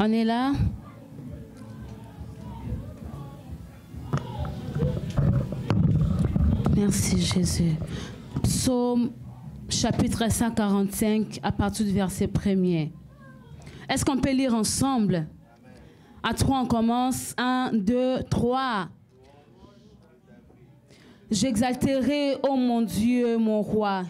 On est là? Merci Jésus. Psaume chapitre 145 à partir du verset 1er. Est-ce qu'on peut lire ensemble? À 3 on commence. 1, 2, 3. J'exalterai, ô mon Dieu, mon roi,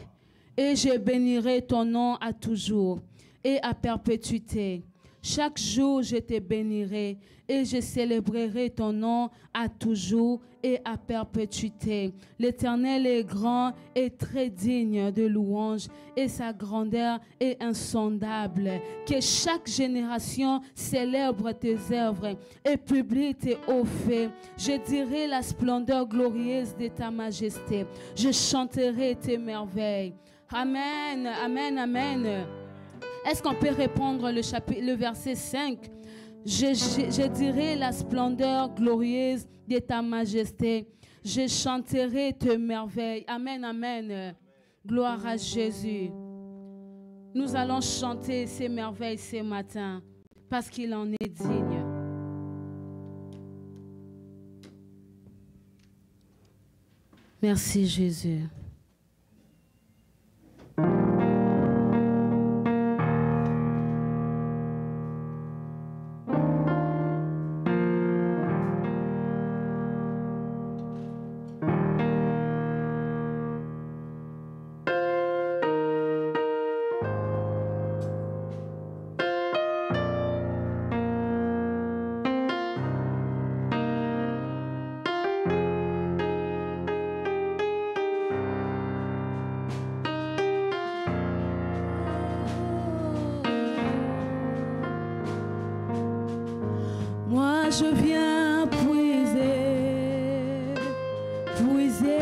et je bénirai ton nom à toujours et à perpétuité. Chaque jour, je te bénirai et je célébrerai ton nom à toujours et à perpétuité. L'Éternel est grand et très digne de louange et sa grandeur est insondable. Que chaque génération célèbre tes œuvres et publie tes hauts faits. Je dirai la splendeur glorieuse de ta majesté. Je chanterai tes merveilles. Amen, amen, amen. Est-ce qu'on peut répondre le verset 5? Je dirai la splendeur glorieuse de ta majesté. Je chanterai tes merveilles. Amen, amen. Gloire à Jésus. Nous allons chanter ces merveilles ce matin parce qu'il en est digne. Merci Jésus. Je viens puiser, puiser,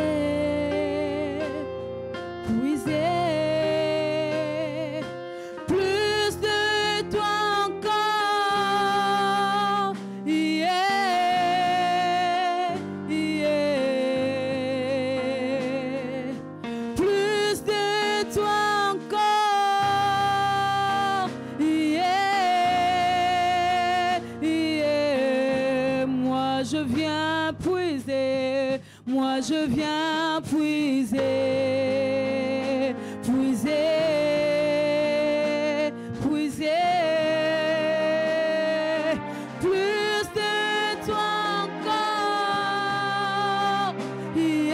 puiser plus de toi encore, yeah, yeah. Plus de toi encore, yeah, yeah. Moi je viens puiser, moi je viens puiser, puiser, puiser plus de toi encore, yeah,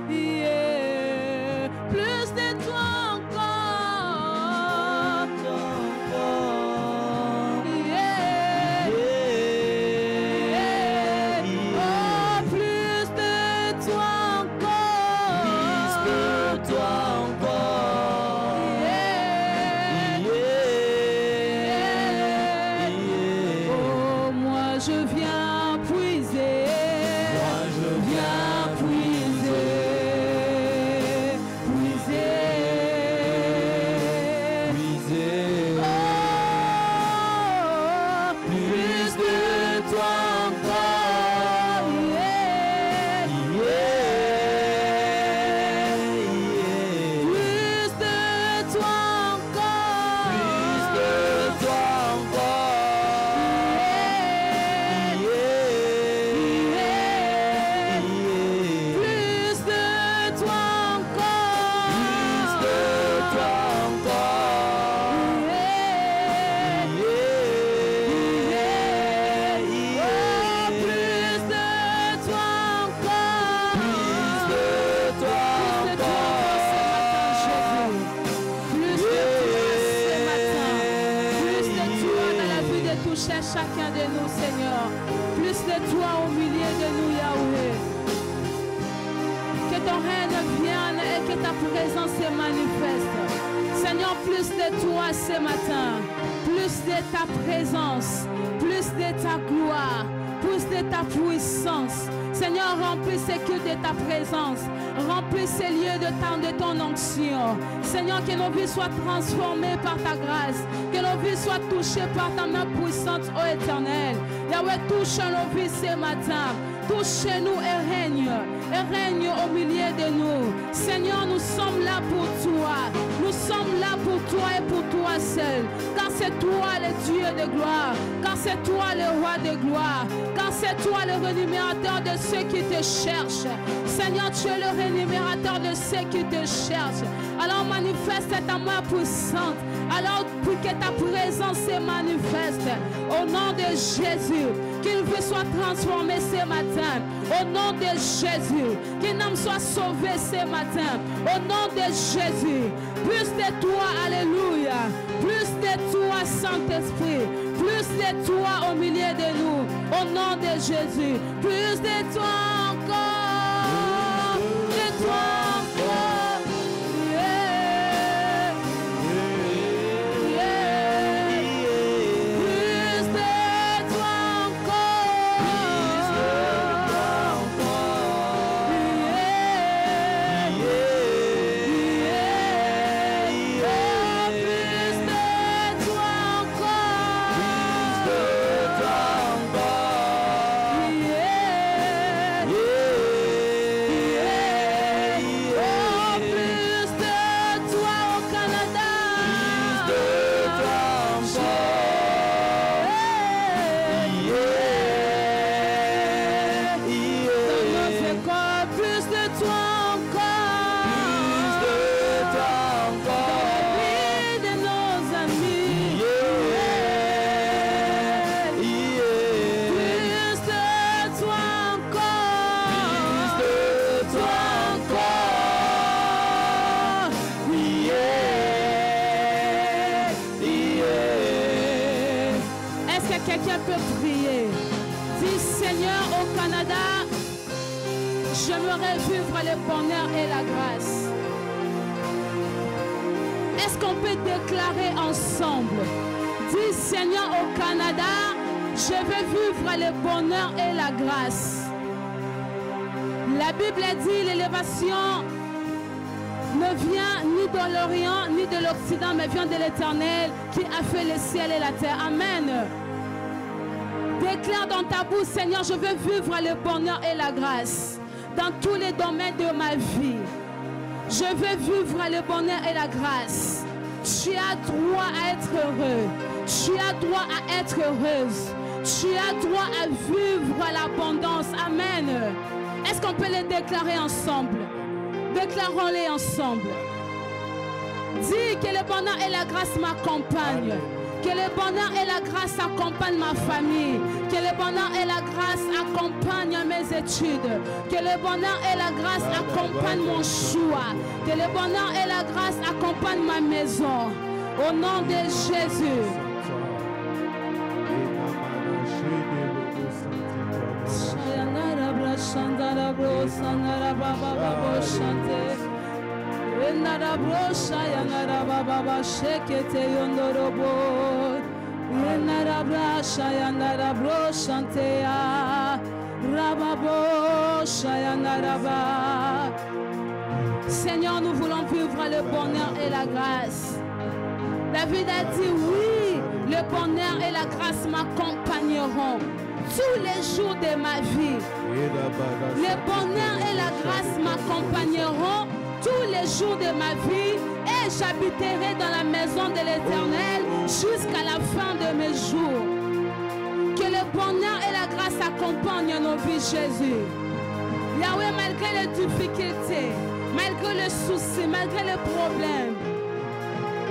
yeah. Plus de toi encore, yeah, yeah. Oh, plus de toi encore, yeah, yeah. Oh, moi je viens puiser, moi je viens puiser, puiser, oh, plus de toi encore, yeah, yeah. Plus de toi encore, plus de toi encore, yeah, yeah. Plus de toi encore, plus de toi encore, yeah, yeah, yeah. Oh, plus de toi encore, plus de toi encore, plus de toi ce matin, plus de toi dans la vie de toucher chacun de nous, Seigneur. Plus de toi au milieu de nous, Yahweh. Que ton règne vienne et que ta présence se manifeste. Seigneur, plus de toi ce matin, plus de ta présence, plus de ta gloire, plus de ta puissance. Seigneur, remplis ces cultes de ta présence, remplis ces lieux de ton onction. Seigneur, que nos vies soient transformées par ta grâce, que nos vies soient touchées par ta main puissante, ô Éternel. Yahweh, touche nos vies ce matin. Touche nous et règne au milieu de nous. Seigneur, nous sommes là pour toi. Nous sommes là pour toi et pour toi seul. Car car c'est toi le Dieu de gloire, car c'est toi le roi de gloire, car c'est toi le rémunérateur de ceux qui te cherchent. Seigneur, tu es le rémunérateur de ceux qui te cherchent. Alors manifeste ta main puissante, alors pour que ta présence se manifeste. Au nom de Jésus, qu'une vie soit transformée ce matin. Au nom de Jésus, qu'une âme soit sauvée ce matin. Au nom de Jésus, plus de toi, alléluia. Plus de toi, Saint-Esprit. Plus de toi au milieu de nous. Au nom de Jésus, plus de toi encore. De toi encore. J'aimerais vivre le bonheur et la grâce. Est-ce qu'on peut déclarer ensemble? Dis Seigneur, au Canada, je veux vivre le bonheur et la grâce. La Bible dit l'élévation ne vient ni de l'Orient ni de l'Occident, mais vient de l'Éternel qui a fait le ciel et la terre. Amen. Déclare dans ta bouche, Seigneur, je veux vivre le bonheur et la grâce dans tous les domaines de ma vie. Je veux vivre le bonheur et la grâce. Tu as droit à être heureux. Tu as droit à être heureuse. Tu as droit à vivre l'abondance. Amen. Est-ce qu'on peut les déclarer ensemble? Déclarons-les ensemble. Dis que le bonheur et la grâce m'accompagnent. Que le bonheur et la grâce accompagnent ma famille. Que le bonheur et la grâce accompagnent mes études. Que le bonheur et la grâce accompagnent mon choix. Que le bonheur et la grâce accompagnent ma maison. Au nom de Jésus. Seigneur, nous voulons vivre le bonheur et la grâce. David a dit oui, le bonheur et la grâce m'accompagneront tous les jours de ma vie. Le bonheur et la grâce m'accompagneront tous les jours de ma vie et j'habiterai dans la maison de l'Éternel jusqu'à la fin de mes jours. Que le bonheur et la grâce accompagnent nos vies, Jésus. Yahweh, malgré les difficultés, malgré les soucis, malgré les problèmes,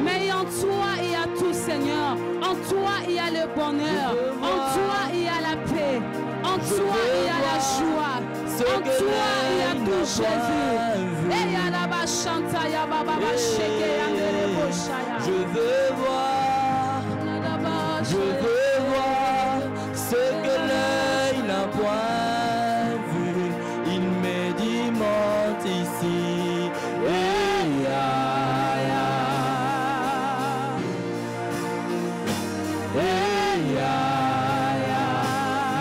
mais en toi il y a tout, Seigneur. En toi il y a le bonheur. En toi il y a la paix. En toi il y a la joie. En toi il y a tout, Jésus. Je veux voir ce que l'œil n'a point vu. Il médimante ici.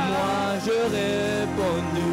Moi je répondu.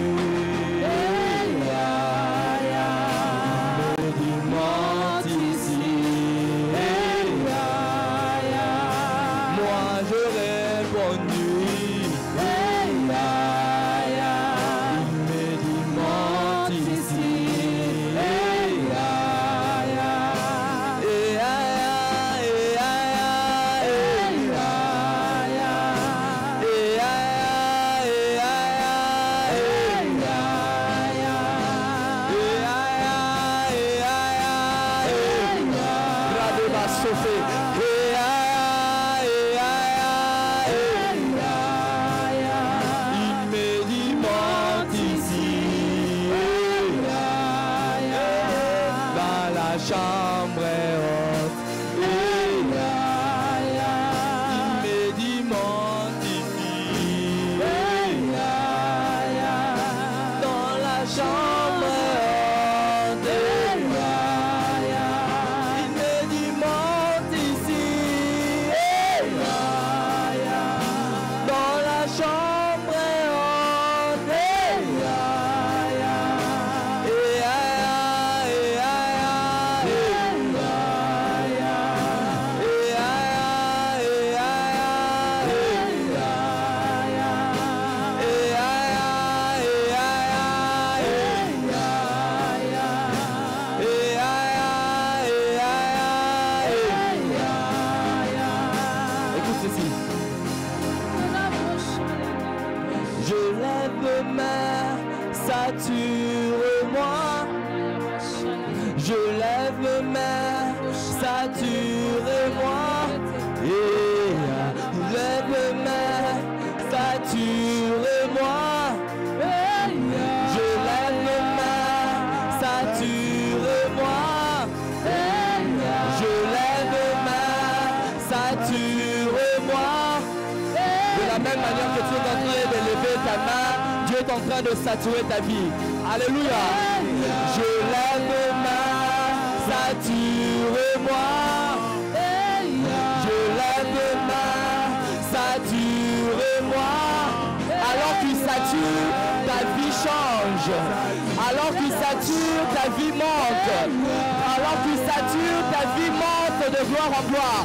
sature-moi. Je lève mes mains, sature-moi. Lève mes mains, sature-moi. Je lève mes mains, sature-moi. Je lève mes mains, sature-moi. De la même manière que tu es en train d'élever ta main, Dieu est en train de saturer ta vie. Alléluia. Je lève mes mains, sature-moi. Je lève mes mains, sature-moi. Alors qu'il sature, ta vie change. Alors qu'il sature, ta vie monte. Alors qu'il sature, ta vie monte de gloire en gloire.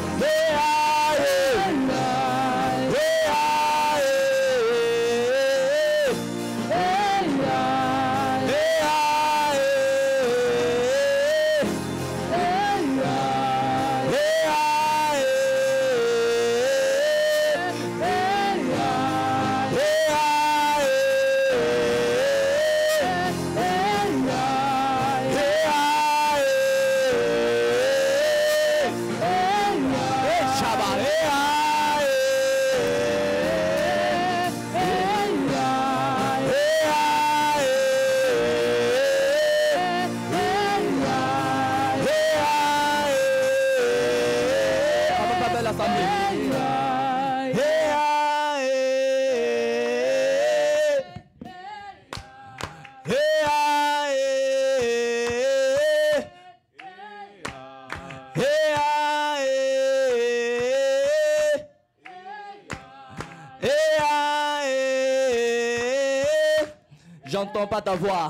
J'entends pas ta voix.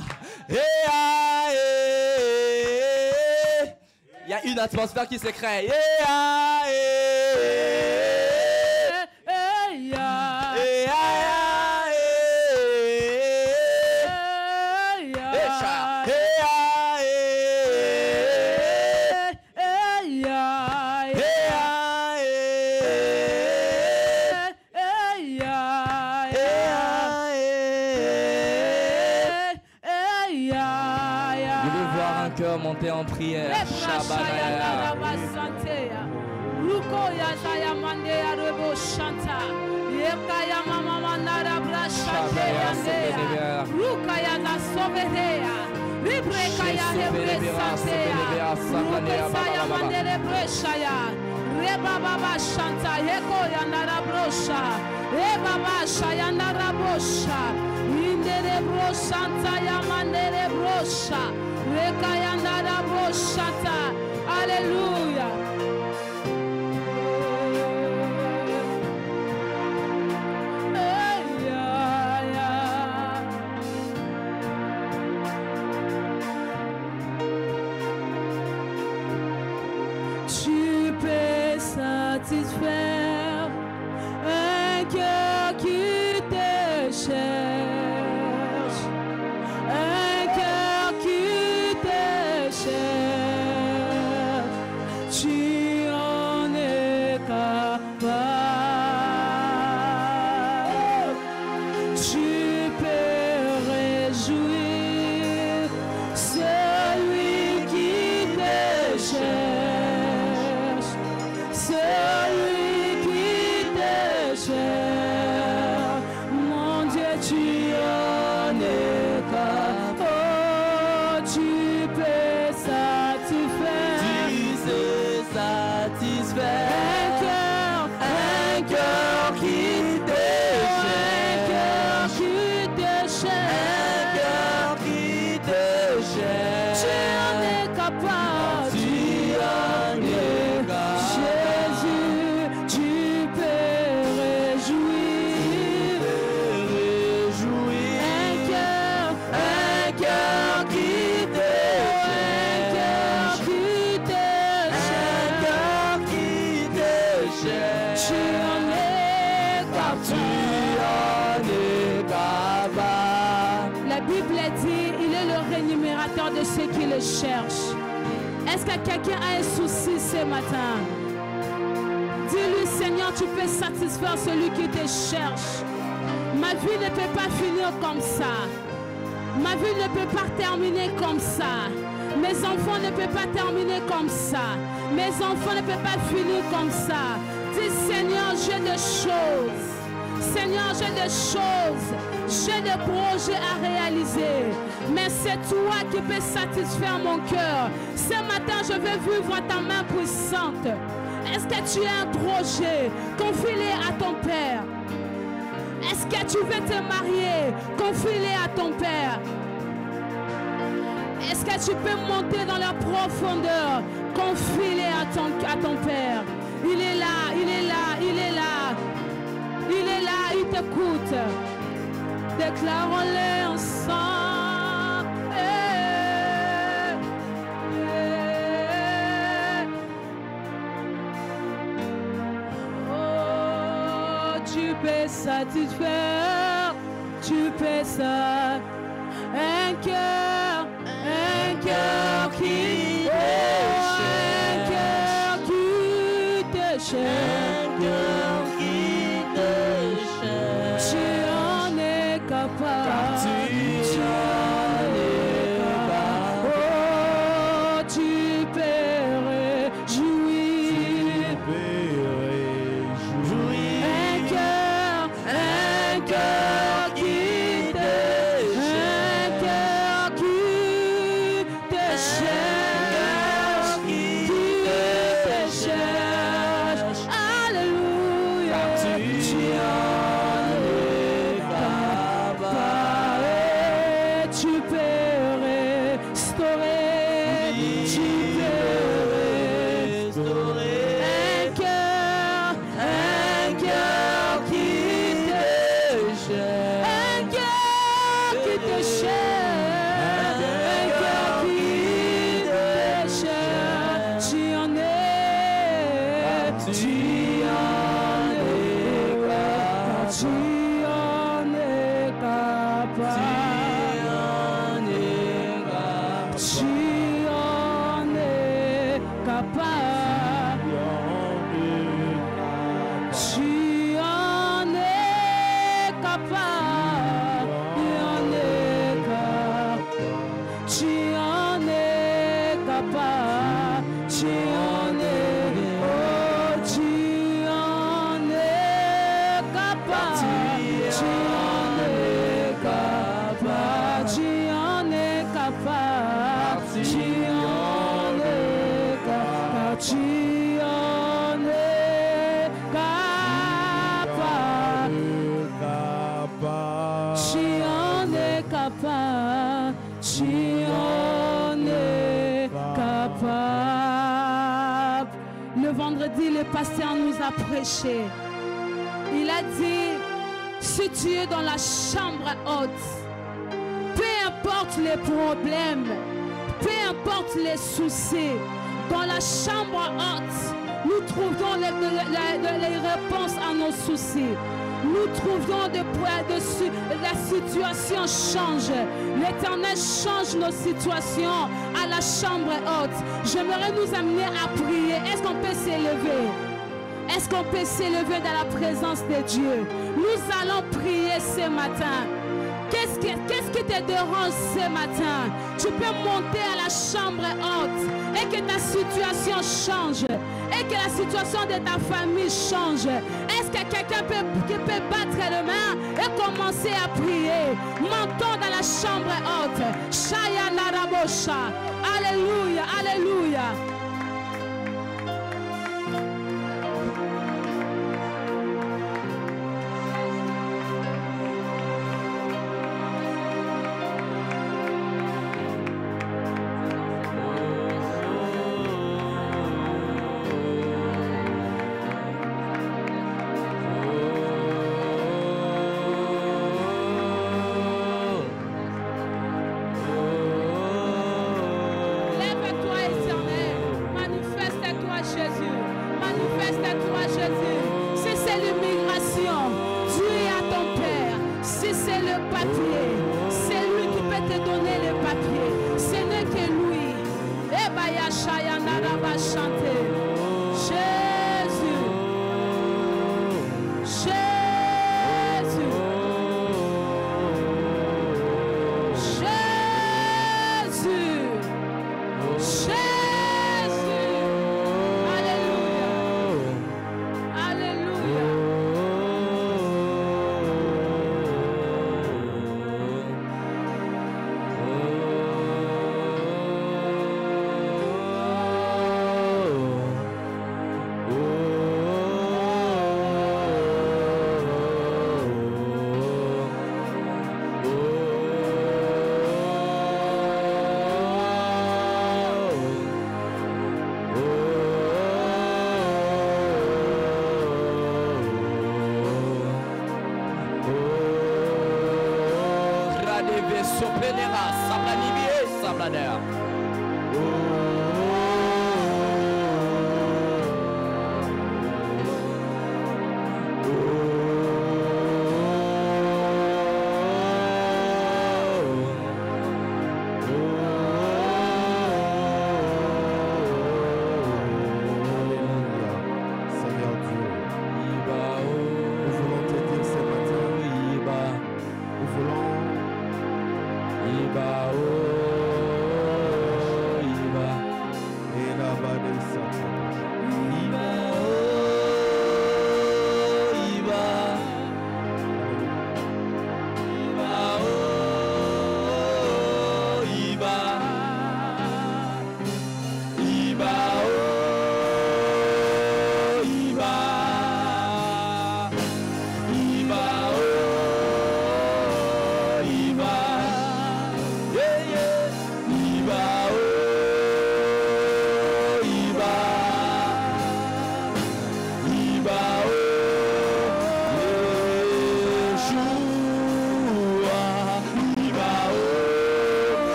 Il y a une atmosphère qui se crée. Monter en prière. Alléluia. Tu peux satisfaire un cœur qui te cherche, un cœur qui te cherche. Tu en es capable. Tu peux réjouir celui qui te cherche, celui qui te cherche. Mon Dieu, tu en es capable. Oh, tu peux satisfaire. Tu sais satisfaire. Un cœur qui te cherche, un cœur qui te cherche. Tu en es capable. Tu en es capable. Jésus, tu peux réjouir. Un cœur qui te cherche, un cœur qui te cherche. Tu en es capable. La Bible dit, il est le rémunérateur de ceux qui le cherchent. Est-ce que quelqu'un a un souci ce matin? Dis-lui, Seigneur, tu peux satisfaire celui qui te cherche. Ma vie ne peut pas finir comme ça. Ma vie ne peut pas terminer comme ça. Mes enfants ne peuvent pas terminer comme ça. Mes enfants ne peuvent pas finir comme ça. Dis Seigneur, j'ai des choses. Seigneur, j'ai des choses. J'ai des projets à réaliser. Mais c'est toi qui peux satisfaire mon cœur. Ce matin, je veux vivre ta main puissante. Est-ce que tu as un projet? Confie-le à ton Père. Est-ce que tu veux te marier? Confie-le à ton Père. Est-ce que tu peux monter dans la profondeur? Confie-le à ton Père. Il est là, il est là, il est là. Il est là, il t'écoute. Déclarons-le ensemble. Oh, tu peux satisfaire, tu peux ça. Un cœur qui te cherche. Tu en es capable. Tu en es capable. Oh, tu peux réjouir. Un cœur qui te cherche. Alléluia. Tu en es capable. Tu peux restaurer. Tu peux restaurer. Un cœur qui te cherche. Un cœur qui te cherche. Un cœur qui te cherche. Tu en es capable. Tu en es capable. Tu en es capable. Tu en es capable. Tu en es Le vendredi, le pasteur nous a prêché. Il a dit, si tu es dans la chambre haute, peu importe les problèmes, peu importe les soucis, dans la chambre haute, nous trouvons les réponses à nos soucis. Nous trouvons la situation change. L'Éternel change nos situations à la chambre haute. J'aimerais nous amener à prier. Est-ce qu'on peut s'élever? Est-ce qu'on peut s'élever dans la présence de Dieu? Nous allons prier ce matin. Qu'est-ce qui te dérange ce matin? Tu peux monter à la chambre haute et que ta situation change. Et que la situation de ta famille change. Est-ce que quelqu'un peut battre les mains et commencer à prier? Montons dans la chambre haute. Shaya Narabosha. Alléluia, alléluia. Jésus. Bladder.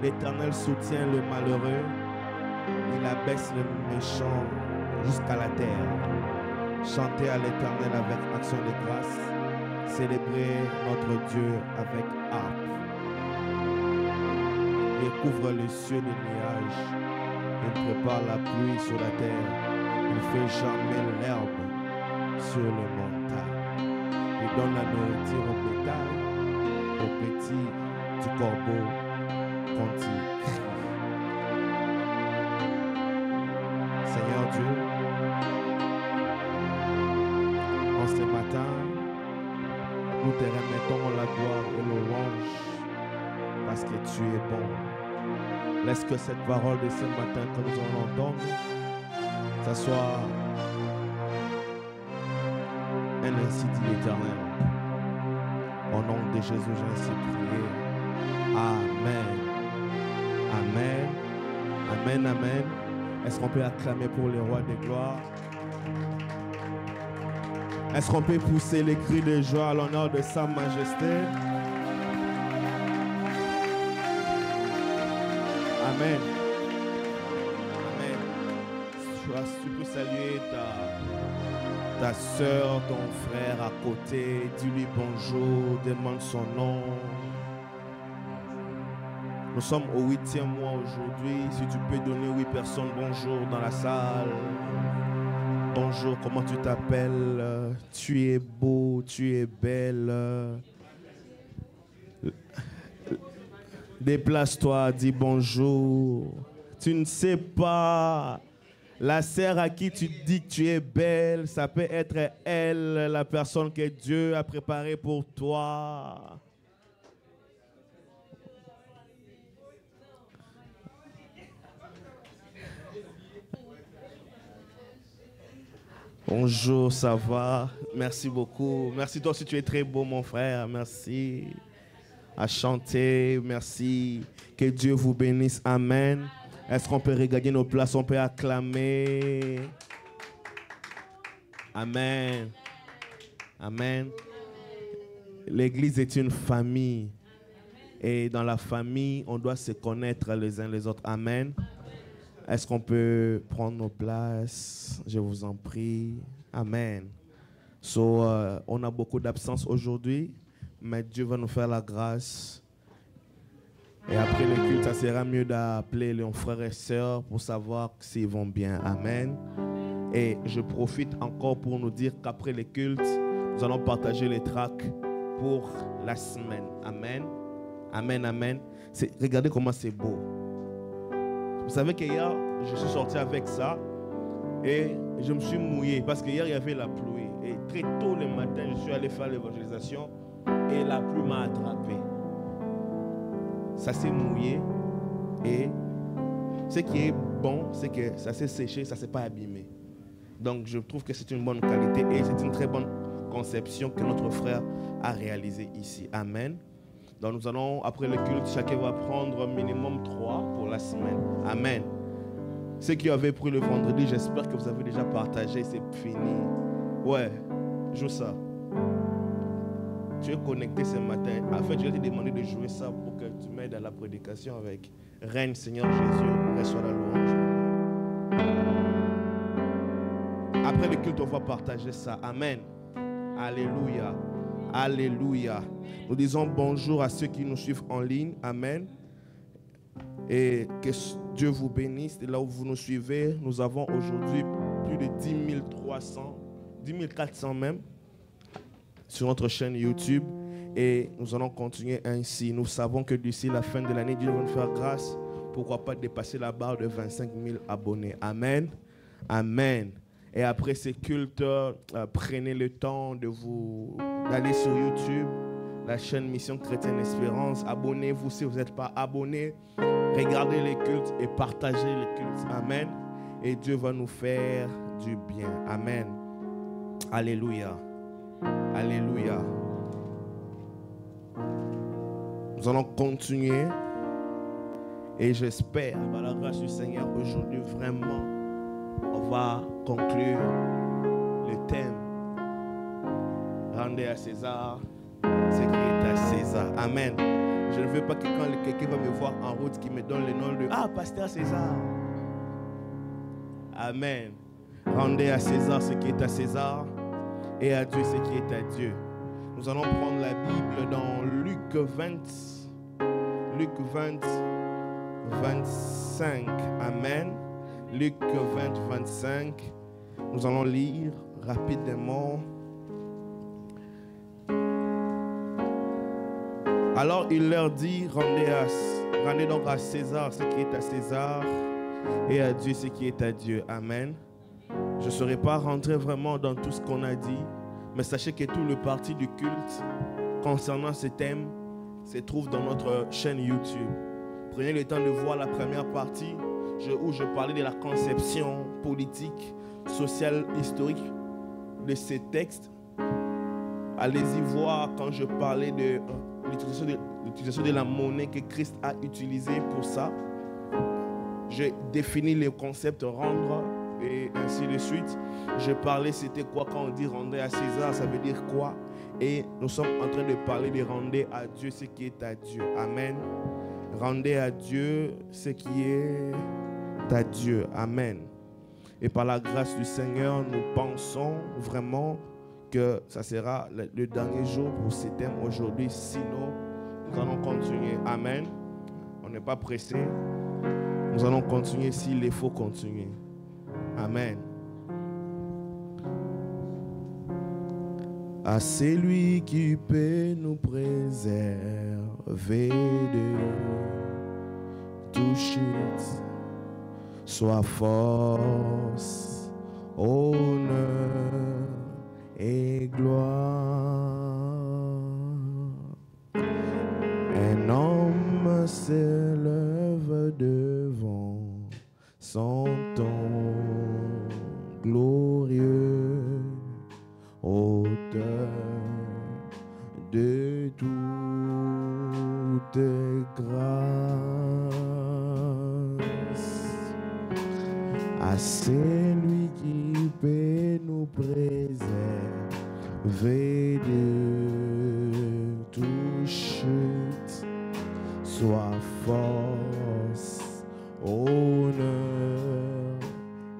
L'Éternel soutient le malheureux, il abaisse le méchant jusqu'à la terre. Chantez à l'Éternel avec action de grâce, célébrez notre Dieu avec harpe. Il couvre les cieux de nuages, il prépare la pluie sur la terre, il fait germer l'herbe sur les montagnes. Il donne la nourriture au bétail, aux petits du corbeau. Seigneur Dieu, en ce matin, nous te remettons la gloire et louange parce que tu es bon. Laisse que cette parole de ce matin que nous allons entendre, ça soit un ainsi dit l'Éternel. Au nom de Jésus, j'ai ainsi prié. Amen. Amen, amen, amen. Est-ce qu'on peut acclamer pour le roi des gloires? Est-ce qu'on peut pousser les cris de joie à l'honneur de sa majesté? Amen. Amen. Tu peux saluer ta soeur, ton frère à côté. Dis-lui bonjour, demande son nom. Nous sommes au 8e mois aujourd'hui. Si tu peux donner 8 personnes bonjour dans la salle. Bonjour, comment tu t'appelles? Tu es beau, tu es belle. Déplace-toi, dis bonjour. Tu ne sais pas. La sœur à qui tu dis que tu es belle, ça peut être elle, la personne que Dieu a préparée pour toi. Bonjour, ça va? Merci beaucoup. Merci toi aussi, tu es très beau, mon frère. Merci. À chanter, merci. Que Dieu vous bénisse. Amen. Est-ce qu'on peut regagner nos places? On peut acclamer. Amen. Amen. L'église est une famille. Et dans la famille, on doit se connaître les uns les autres. Amen. Est-ce qu'on peut prendre nos places? Je vous en prie. Amen. On a beaucoup d'absence aujourd'hui, mais Dieu va nous faire la grâce. Et après le culte, ça sera mieux d'appeler les frères et sœurs pour savoir s'ils vont bien. Amen. Et je profite encore pour nous dire qu'après le culte, nous allons partager les tracts pour la semaine. Amen. Amen, amen. Regardez comment c'est beau. Vous savez qu'hier, je suis sorti avec ça et je me suis mouillé parce qu'hier, il y avait la pluie. Et très tôt le matin, je suis allé faire l'évangélisation et la pluie m'a attrapé. Ça s'est mouillé et ce qui est bon, c'est que ça s'est séché, ça ne s'est pas abîmé. Donc, je trouve que c'est une bonne qualité et c'est une très bonne conception que notre frère a réalisée ici. Amen. Donc, nous allons, après le culte, chacun va prendre minimum 3 pour la semaine. Amen. Ceux qui avaient pris le vendredi, j'espère que vous avez déjà partagé, c'est fini. Ouais, joue ça. Tu es connecté ce matin. En fait, je vais te demander de jouer ça pour que tu m'aides à la prédication avec Règne Seigneur Jésus, reçois la louange. Après le culte, on va partager ça. Amen. Alléluia. Alléluia. Nous disons bonjour à ceux qui nous suivent en ligne. Amen. Et que Dieu vous bénisse. Et là où vous nous suivez, nous avons aujourd'hui plus de 10 300, 10 400 même, sur notre chaîne YouTube. Et nous allons continuer ainsi. Nous savons que d'ici la fin de l'année, Dieu va nous faire grâce. Pourquoi pas dépasser la barre de 25 000 abonnés. Amen. Amen. Et après ces cultes, prenez le temps d'aller sur YouTube, la chaîne Mission Chrétienne Espérance. Abonnez-vous si vous n'êtes pas abonnés. Regardez les cultes et partagez les cultes. Amen. Et Dieu va nous faire du bien. Amen. Alléluia. Alléluia. Nous allons continuer. Et j'espère, par la grâce du Seigneur, aujourd'hui, vraiment, on va conclure le thème. Rendez à César ce qui est à César. Amen. Je ne veux pas que quand quelqu'un va me voir en route, qu'il me donne le nom de « Ah, pasteur César ». Amen. Rendez à César ce qui est à César et à Dieu ce qui est à Dieu. Nous allons prendre la Bible dans Luc 20, 25. Amen. Luc 20, 25. Nous allons lire rapidement. Alors il leur dit, rendez donc à César ce qui est à César et à Dieu ce qui est à Dieu. Amen. Je ne serai pas rentré vraiment dans tout ce qu'on a dit, mais sachez que tout le parti du culte concernant ce thème se trouve dans notre chaîne YouTube. Prenez le temps de voir la première partie où je parlais de la conception politique, sociale, historique de ces textes. Allez-y voir quand je parlais de l'utilisation de la monnaie que Christ a utilisée pour ça. J'ai défini les concepts rendre et ainsi de suite. Je parlais c'était quoi quand on dit rendez à César, ça veut dire quoi? Et nous sommes en train de parler de rendez à Dieu ce qui est à Dieu. Amen. Rendez à Dieu ce qui est à Dieu. Amen. Et par la grâce du Seigneur, nous pensons vraiment que ça sera le dernier jour pour ce thème aujourd'hui. Sinon, nous allons continuer. Amen. On n'est pas pressé. Nous allons continuer s'il faut continuer. Amen. À celui qui peut nous préserver de toute chute, soit force, honneur et gloire. Un homme s'élève devant son trône glorieux, auteur de toute grâce. À celui qui peut nous préserver de toute chute, soit force, honneur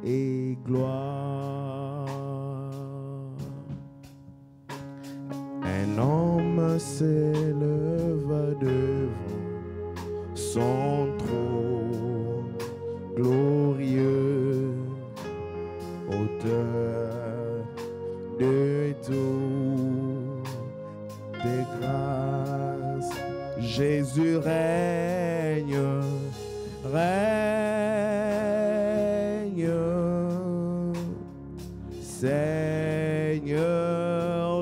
et gloire. Un homme s'élève devant son trône glorieux, auteur de toutes Seigneur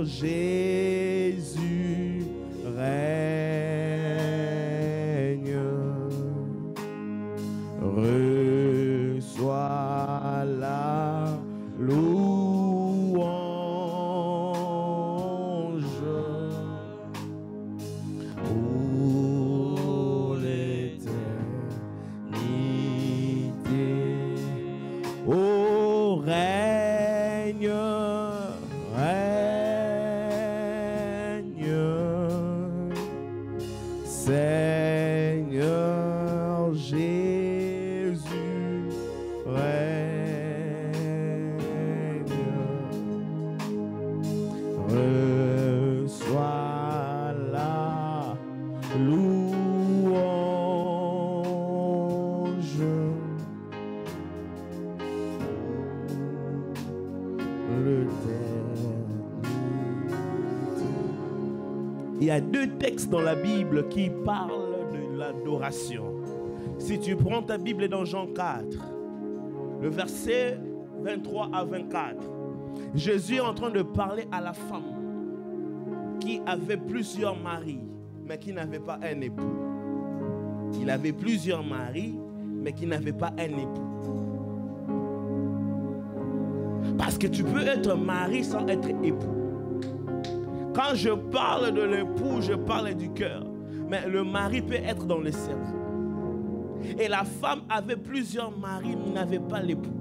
Jésus règne. Reçois la louange pour l'éternité. Ô règne, règne, Seigneur Jésus règne. Reçois la louange. Il y a deux textes dans la Bible qui parlent de l'adoration. Si tu prends ta Bible dans Jean 4, le verset 23 à 24, Jésus est en train de parler à la femme qui avait plusieurs maris, mais qui n'avait pas un époux. Il avait plusieurs maris, mais qui n'avait pas un époux. Parce que tu peux être mari sans être époux. Quand je parle de l'époux, je parle du cœur. Mais le mari peut être dans le cerveau. Et la femme avait plusieurs maris, mais n'avait pas l'époux.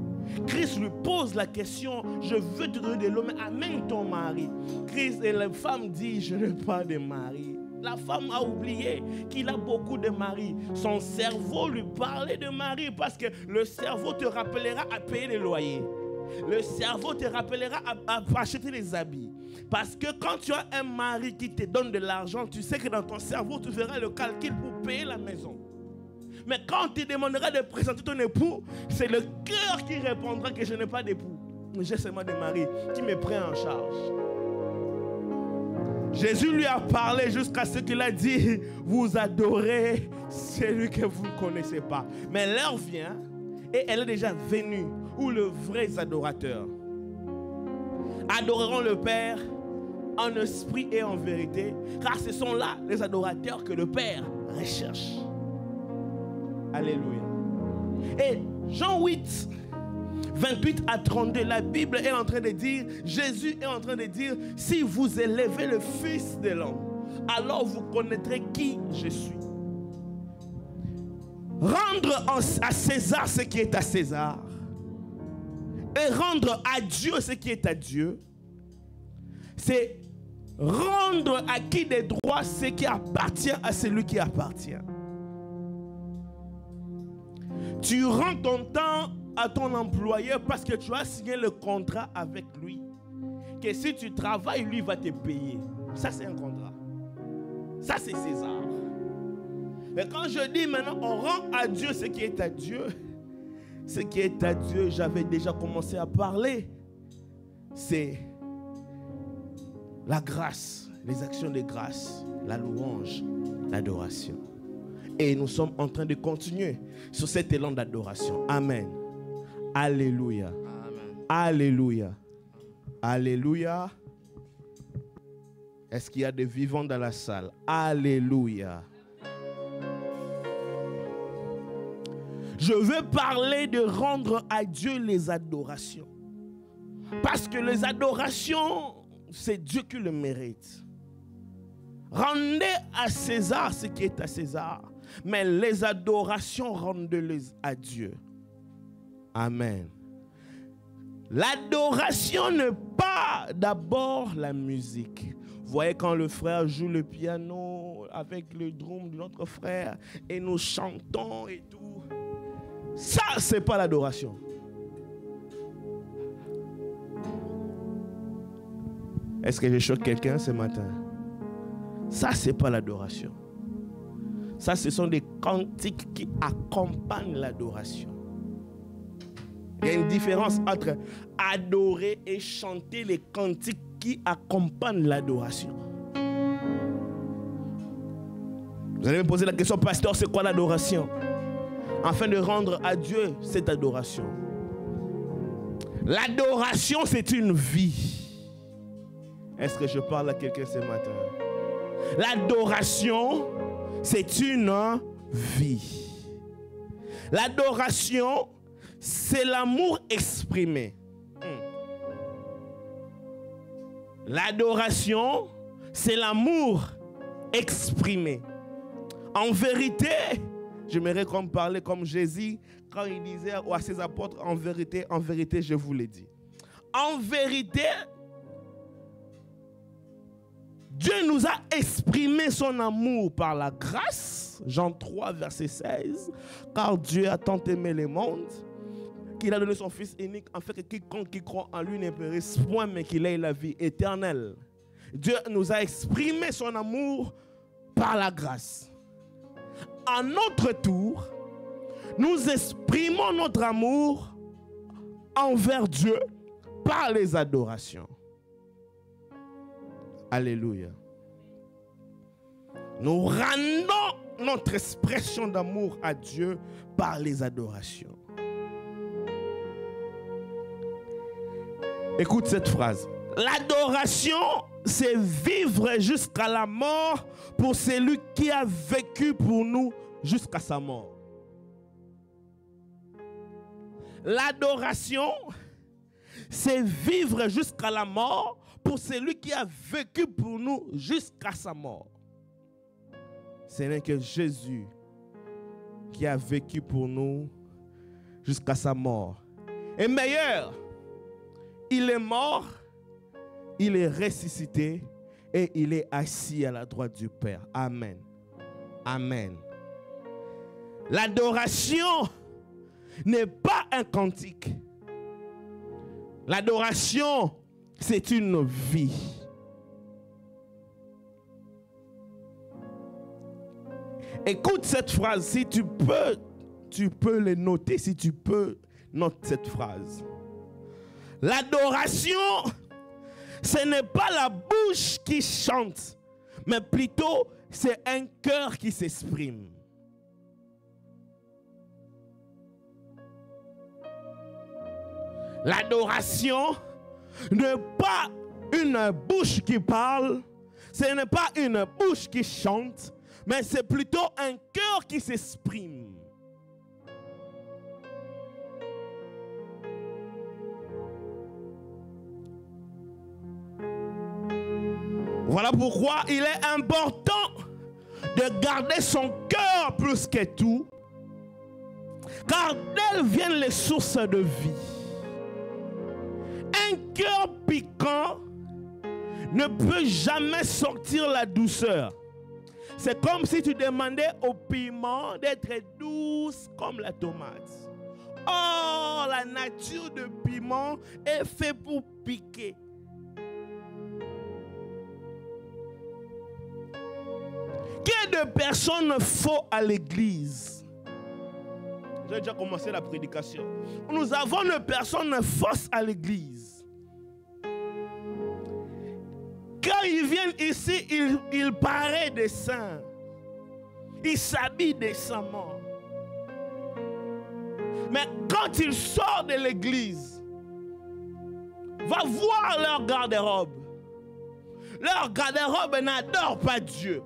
Christ lui pose la question, je veux te donner de l'eau, mais amène ton mari. Christ et la femme dit, je n'ai pas de mari. La femme a oublié qu'il a beaucoup de maris. Son cerveau lui parlait de mari parce que le cerveau te rappellera à payer les loyers. Le cerveau te rappellera à acheter les habits. Parce que quand tu as un mari qui te donne de l'argent, tu sais que dans ton cerveau, tu feras le calcul pour payer la maison. Mais quand tu demanderas de présenter ton époux, c'est le cœur qui répondra que je n'ai pas d'époux. J'ai seulement des maris qui me prennent en charge. Jésus lui a parlé jusqu'à ce qu'il a dit, vous adorez celui que vous ne connaissez pas. Mais l'heure vient, et elle est déjà venue, où les vrais adorateurs adoreront le Père en esprit et en vérité, car ce sont là les adorateurs que le Père recherche. Alléluia. Et Jean 8, 28 à 32, la Bible est en train de dire, Jésus est en train de dire, si vous élevez le Fils de l'homme, alors vous connaîtrez qui je suis. Rendre à César ce qui est à César et rendre à Dieu ce qui est à Dieu, c'est rendre à qui des droits ce qui appartient à celui qui appartient. Tu rends ton temps à ton employeur parce que tu as signé le contrat avec lui. Que si tu travailles, lui va te payer. Ça, c'est un contrat. Ça, c'est César. Mais quand je dis maintenant, on rend à Dieu ce qui est à Dieu, ce qui est à Dieu, j'avais déjà commencé à parler. C'est la grâce, les actions de grâce, la louange, l'adoration. Et nous sommes en train de continuer sur cet élan d'adoration. Amen. Alléluia. Amen. Alléluia. Alléluia. Est-ce qu'il y a des vivants dans la salle? Alléluia. Je veux parler de rendre à Dieu les adorations. Parce que les adorations, c'est Dieu qui le mérite. Rendez à César ce qui est à César. Mais les adorations, rendez-les à Dieu. Amen. L'adoration n'est pas d'abord la musique. Vous voyez quand le frère joue le piano avec le drum de notre frère et nous chantons et tout. Ça, c'est pas l'adoration. Est-ce que je choque quelqu'un ce matin? Ça, c'est pas l'adoration. Ça, ce sont des cantiques qui accompagnent l'adoration. Il y a une différence entre adorer et chanter les cantiques qui accompagnent l'adoration. Vous allez me poser la question, pasteur, c'est quoi l'adoration? Afin de rendre à Dieu cette adoration. L'adoration, c'est une vie. Est-ce que je parle à quelqu'un ce matin? L'adoration, c'est une vie. L'adoration, c'est l'amour exprimé. L'adoration, c'est l'amour exprimé. En vérité, j'aimerais qu'on parle comme Jésus quand il disait à ses apôtres, en vérité, je vous l'ai dit. En vérité, Dieu nous a exprimé son amour par la grâce. Jean 3, verset 16. Car Dieu a tant aimé le monde qu'il a donné son Fils unique, en fait que quiconque qui croit en lui ne périsse point, mais qu'il ait la vie éternelle. Dieu nous a exprimé son amour par la grâce. À notre tour, nous exprimons notre amour envers Dieu par les adorations. Alléluia. Nous rendons notre expression d'amour à Dieu par les adorations. Écoute cette phrase. L'adoration, c'est vivre jusqu'à la mort pour celui qui a vécu pour nous jusqu'à sa mort. L'adoration, c'est vivre jusqu'à la mort pour celui qui a vécu pour nous jusqu'à sa mort. Ce n'est que Jésus qui a vécu pour nous jusqu'à sa mort. Et meilleur, il est mort, il est ressuscité et il est assis à la droite du Père. Amen. Amen. L'adoration n'est pas un cantique. L'adoration, c'est une vie. Écoute cette phrase, si tu peux le noter, si tu peux, note cette phrase. L'adoration, ce n'est pas la bouche qui chante, mais plutôt c'est un cœur qui s'exprime. L'adoration n'est pas une bouche qui parle, ce n'est pas une bouche qui chante, mais c'est plutôt un cœur qui s'exprime. Voilà pourquoi il est important de garder son cœur plus que tout, car d'elle viennent les sources de vie. Un cœur piquant ne peut jamais sortir la douceur. C'est comme si tu demandais au piment d'être douce comme la tomate. Or, la nature de piment est faite pour piquer. Combien de personnes faut à l'église? J'ai déjà commencé la prédication. Nous avons une personne fausse à l'église. Quand ils viennent ici, ils paraissent des saints. Ils s'habillent décemment. Mais quand ils sortent de l'église, va voir leur garde-robe. Leur garde-robe n'adore pas Dieu.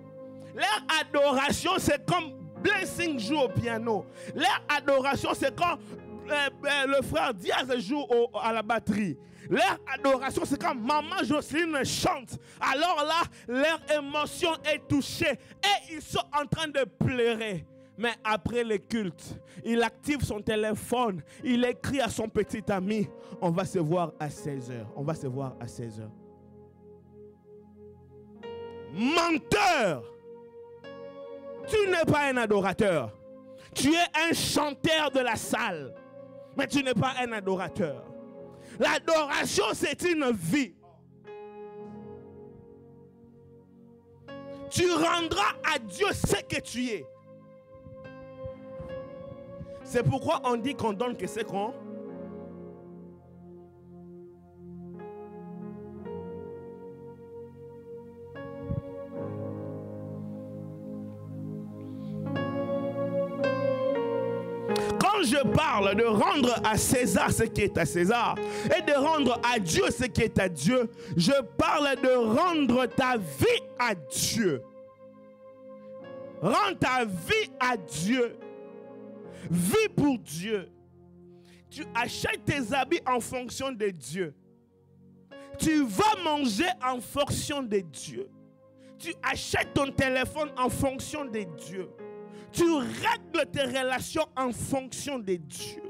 Leur adoration, c'est comme Blessing joue au piano. Leur adoration, c'est quand le frère Diaz joue à la batterie. Leur adoration, c'est quand maman Jocelyne chante. Alors là, leur émotion est touchée et ils sont en train de pleurer. Mais après le culte, il active son téléphone, il écrit à son petit ami, on va se voir à 16h. On va se voir à 16h. Menteur! Tu n'es pas un adorateur. Tu es un chanteur de la salle. Mais tu n'es pas un adorateur. L'adoration, c'est une vie. Tu rendras à Dieu ce que tu es. C'est pourquoi on dit qu'on donne que ce qu'on... Quand je parle de rendre à César ce qui est à César et de rendre à Dieu ce qui est à Dieu, je parle de rendre ta vie à Dieu. Rends ta vie à Dieu. Vis pour Dieu. Tu achètes tes habits en fonction de Dieu. Tu vas manger en fonction de Dieu. Tu achètes ton téléphone en fonction de Dieu. Tu règles tes relations en fonction de Dieu.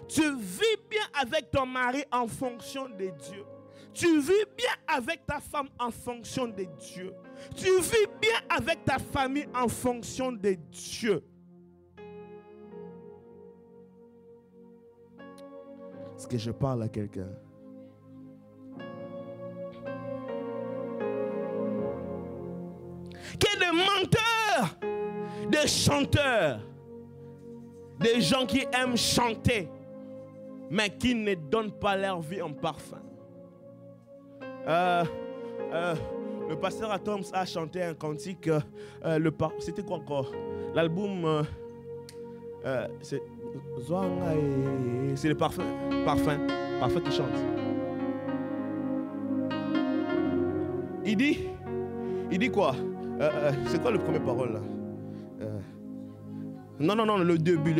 Tu vis bien avec ton mari en fonction de Dieu. Tu vis bien avec ta femme en fonction de Dieu. Tu vis bien avec ta famille en fonction de Dieu. Est-ce que je parle à quelqu'un? Qu'il y ait des menteurs, des chanteurs, des gens qui aiment chanter, mais qui ne donnent pas leur vie en parfum. Le pasteur Atoms a chanté un cantique. C'était quoi encore? L'album, c'est le parfum qui chante. Il dit quoi? C'est quoi le premier parole là? Non, le début.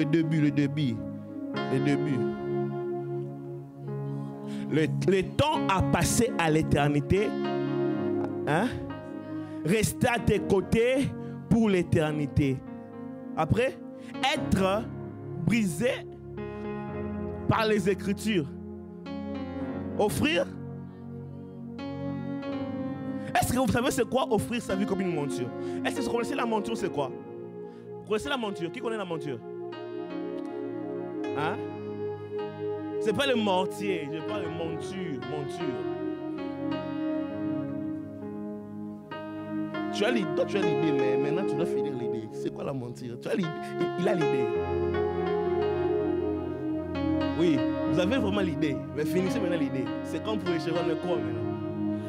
Le temps a passé à l'éternité. Hein? Rester à tes côtés pour l'éternité. Après, être brisé par les Écritures. Offrir. Est-ce que vous savez c'est quoi offrir sa vie comme une monture? Est-ce que vous connaissez la monture, c'est quoi? Vous connaissez la monture? Qui connaît la monture? Hein? C'est pas le mortier, je parle de monture. Tu as l'idée, mais maintenant tu dois finir l'idée. C'est quoi la monture? Tu as l'idée, il a l'idée. Oui, vous avez vraiment l'idée, mais finissez maintenant l'idée. C'est comme pour les chevaux, le quoi maintenant?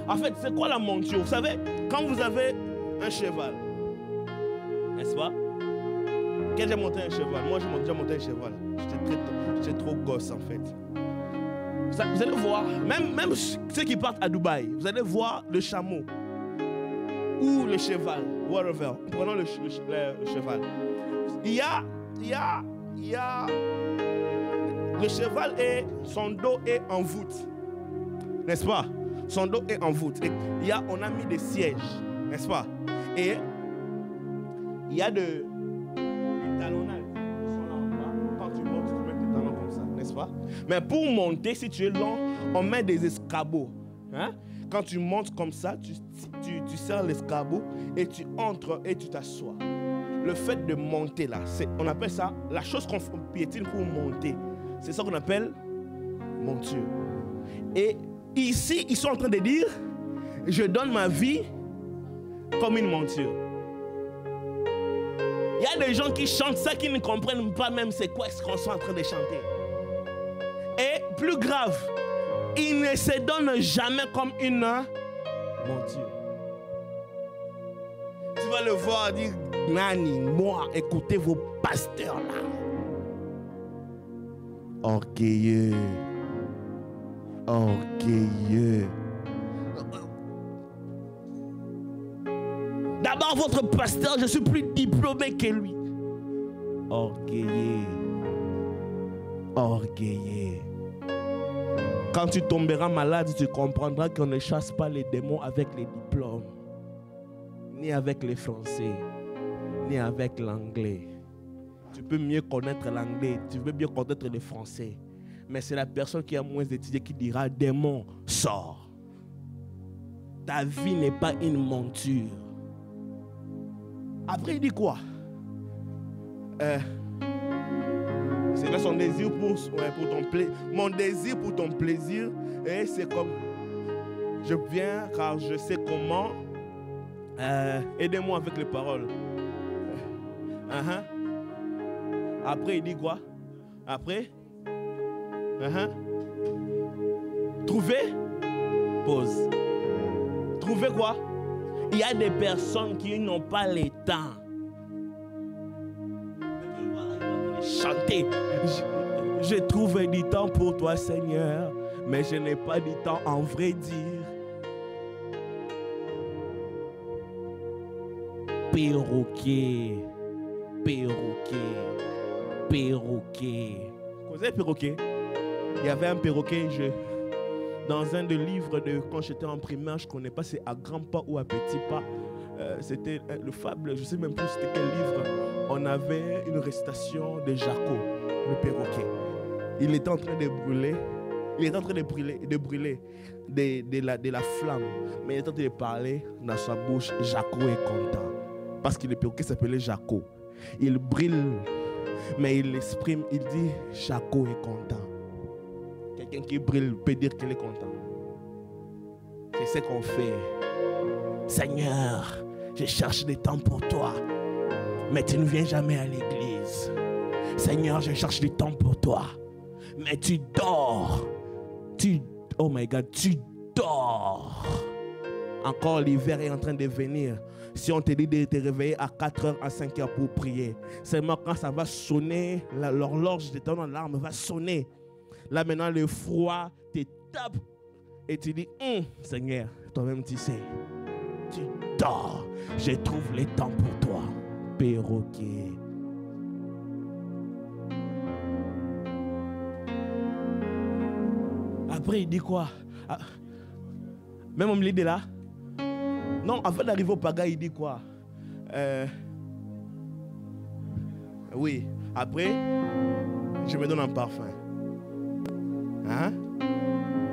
En fait, c'est quoi la monture? Vous savez, quand vous avez un cheval, n'est-ce pas? Quand j'ai monté un cheval, moi j'ai déjà monté un cheval. J'étais trop gosse en fait. Ça, vous allez voir, même ceux qui partent à Dubaï, vous allez voir le chameau ou le cheval, whatever. Prenons le cheval. Il y a le cheval et son dos est en voûte, n'est-ce pas? Son dos est en voûte. Et on a mis des sièges, n'est-ce pas? Et il y a des talonnages qui sont là en bas. Quand tu montes, tu mets tes talons comme ça, n'est-ce pas? Mais pour monter, si tu es lent, on met des escabeaux. Hein? Quand tu montes comme ça, tu serres l'escabeau et tu entres et tu t'assois. Le fait de monter là, on appelle ça la chose qu'on piétine pour monter. C'est ça qu'on appelle monture. Et ici, ils sont en train de dire, je donne ma vie comme une monture. Il y a des gens qui chantent ça, qui ne comprennent pas même c'est quoi ce qu'on est en train de chanter. Et plus grave, ils ne se donnent jamais comme une monture. Tu vas le voir dire, Nani, moi, écoutez vos pasteurs là. Orgueilleux. D'abord, votre pasteur, je suis plus diplômé que lui. Orgueilleux. Quand tu tomberas malade, tu comprendras qu'on ne chasse pas les démons avec les diplômes, ni avec les français, ni avec l'anglais. Tu peux mieux connaître l'anglais, tu veux mieux connaître le français. Mais c'est la personne qui a moins étudié qui dira, démon, sors. Ta vie n'est pas une monture. Après, il dit quoi? C'est là son désir pour ton plaisir. Mon désir pour ton plaisir, et c'est comme, je viens car je sais comment. Aidez-moi avec les paroles. Après, il dit quoi? Après? Trouver? Pause. Trouver quoi? Il y a des personnes qui n'ont pas le temps. Chanter J'ai trouvé du temps pour toi, Seigneur, mais je n'ai pas du temps en vrai dire. Perroquet, perroquet, perroquet. Vous connaissez perroquet? Il y avait un perroquet, dans un des livres de quand j'étais en primaire, je ne connais pas si c'est à grands pas ou à petits pas. C'était le fable, je ne sais même plus c'était quel livre. On avait une récitation de Jaco, le perroquet. Il était en train de brûler. Il était en train de brûler de la flamme. Mais il était en train de parler dans sa bouche. Jaco est content. Parce que le perroquet s'appelait Jaco. Il brûle, mais il l'exprime. Il dit Jaco est content. Quelqu'un qui brûle peut dire qu'il est content. C'est ce qu'on fait. Seigneur, je cherche du temps pour toi, mais tu ne viens jamais à l'église. Seigneur, je cherche du temps pour toi, mais tu dors. Oh my God, tu dors. Encore l'hiver est en train de venir. Si on te dit de te réveiller à 4h, à 5h pour prier, seulement quand ça va sonner, l'horloge de ton alarme va sonner. Là maintenant le froid te tape et tu dis, Seigneur, toi-même tu sais, tu dors. Je trouve le temps pour toi, perroquet. Après il dit quoi? Même au milieu de là? Non, avant d'arriver au pagaille, il dit quoi? Oui, après, je me donne un parfum. Hein?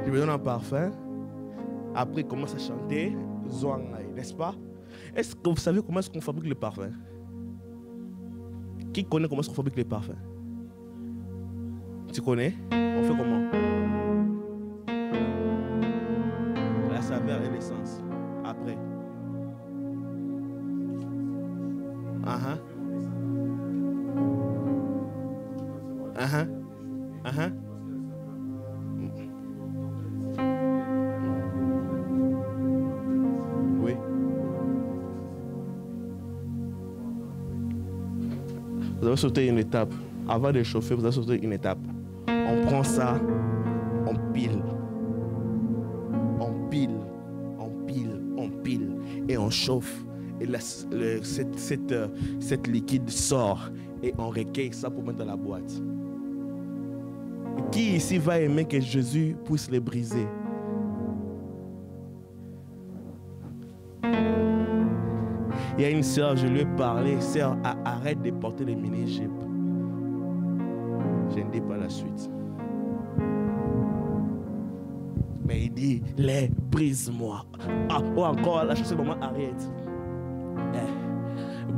Je me donne un parfum. Après, il commence à chanter Zouangaï, n'est-ce pas? Est-ce que vous savez comment est-ce qu'on fabrique le parfum? Qui connaît comment est-ce qu'on fabrique les parfums? Tu connais? On fait comment? La saveur et l'essence. Après. Oui. Vous avez sauté une étape. Avant de chauffer, vous avez sauté une étape. On prend ça, on pile. On pile, on pile, on pile. Et on chauffe. Et cette liquide sort. Et on recueille ça pour mettre dans la boîte. Qui ici va aimer que Jésus puisse les briser? Il y a une sœur, je lui ai parlé, sœur, arrête de porter les mini-jupes. Je ne dis pas la suite. Mais il dit, les brise-moi. Ou encore, la chanson, maman, arrête.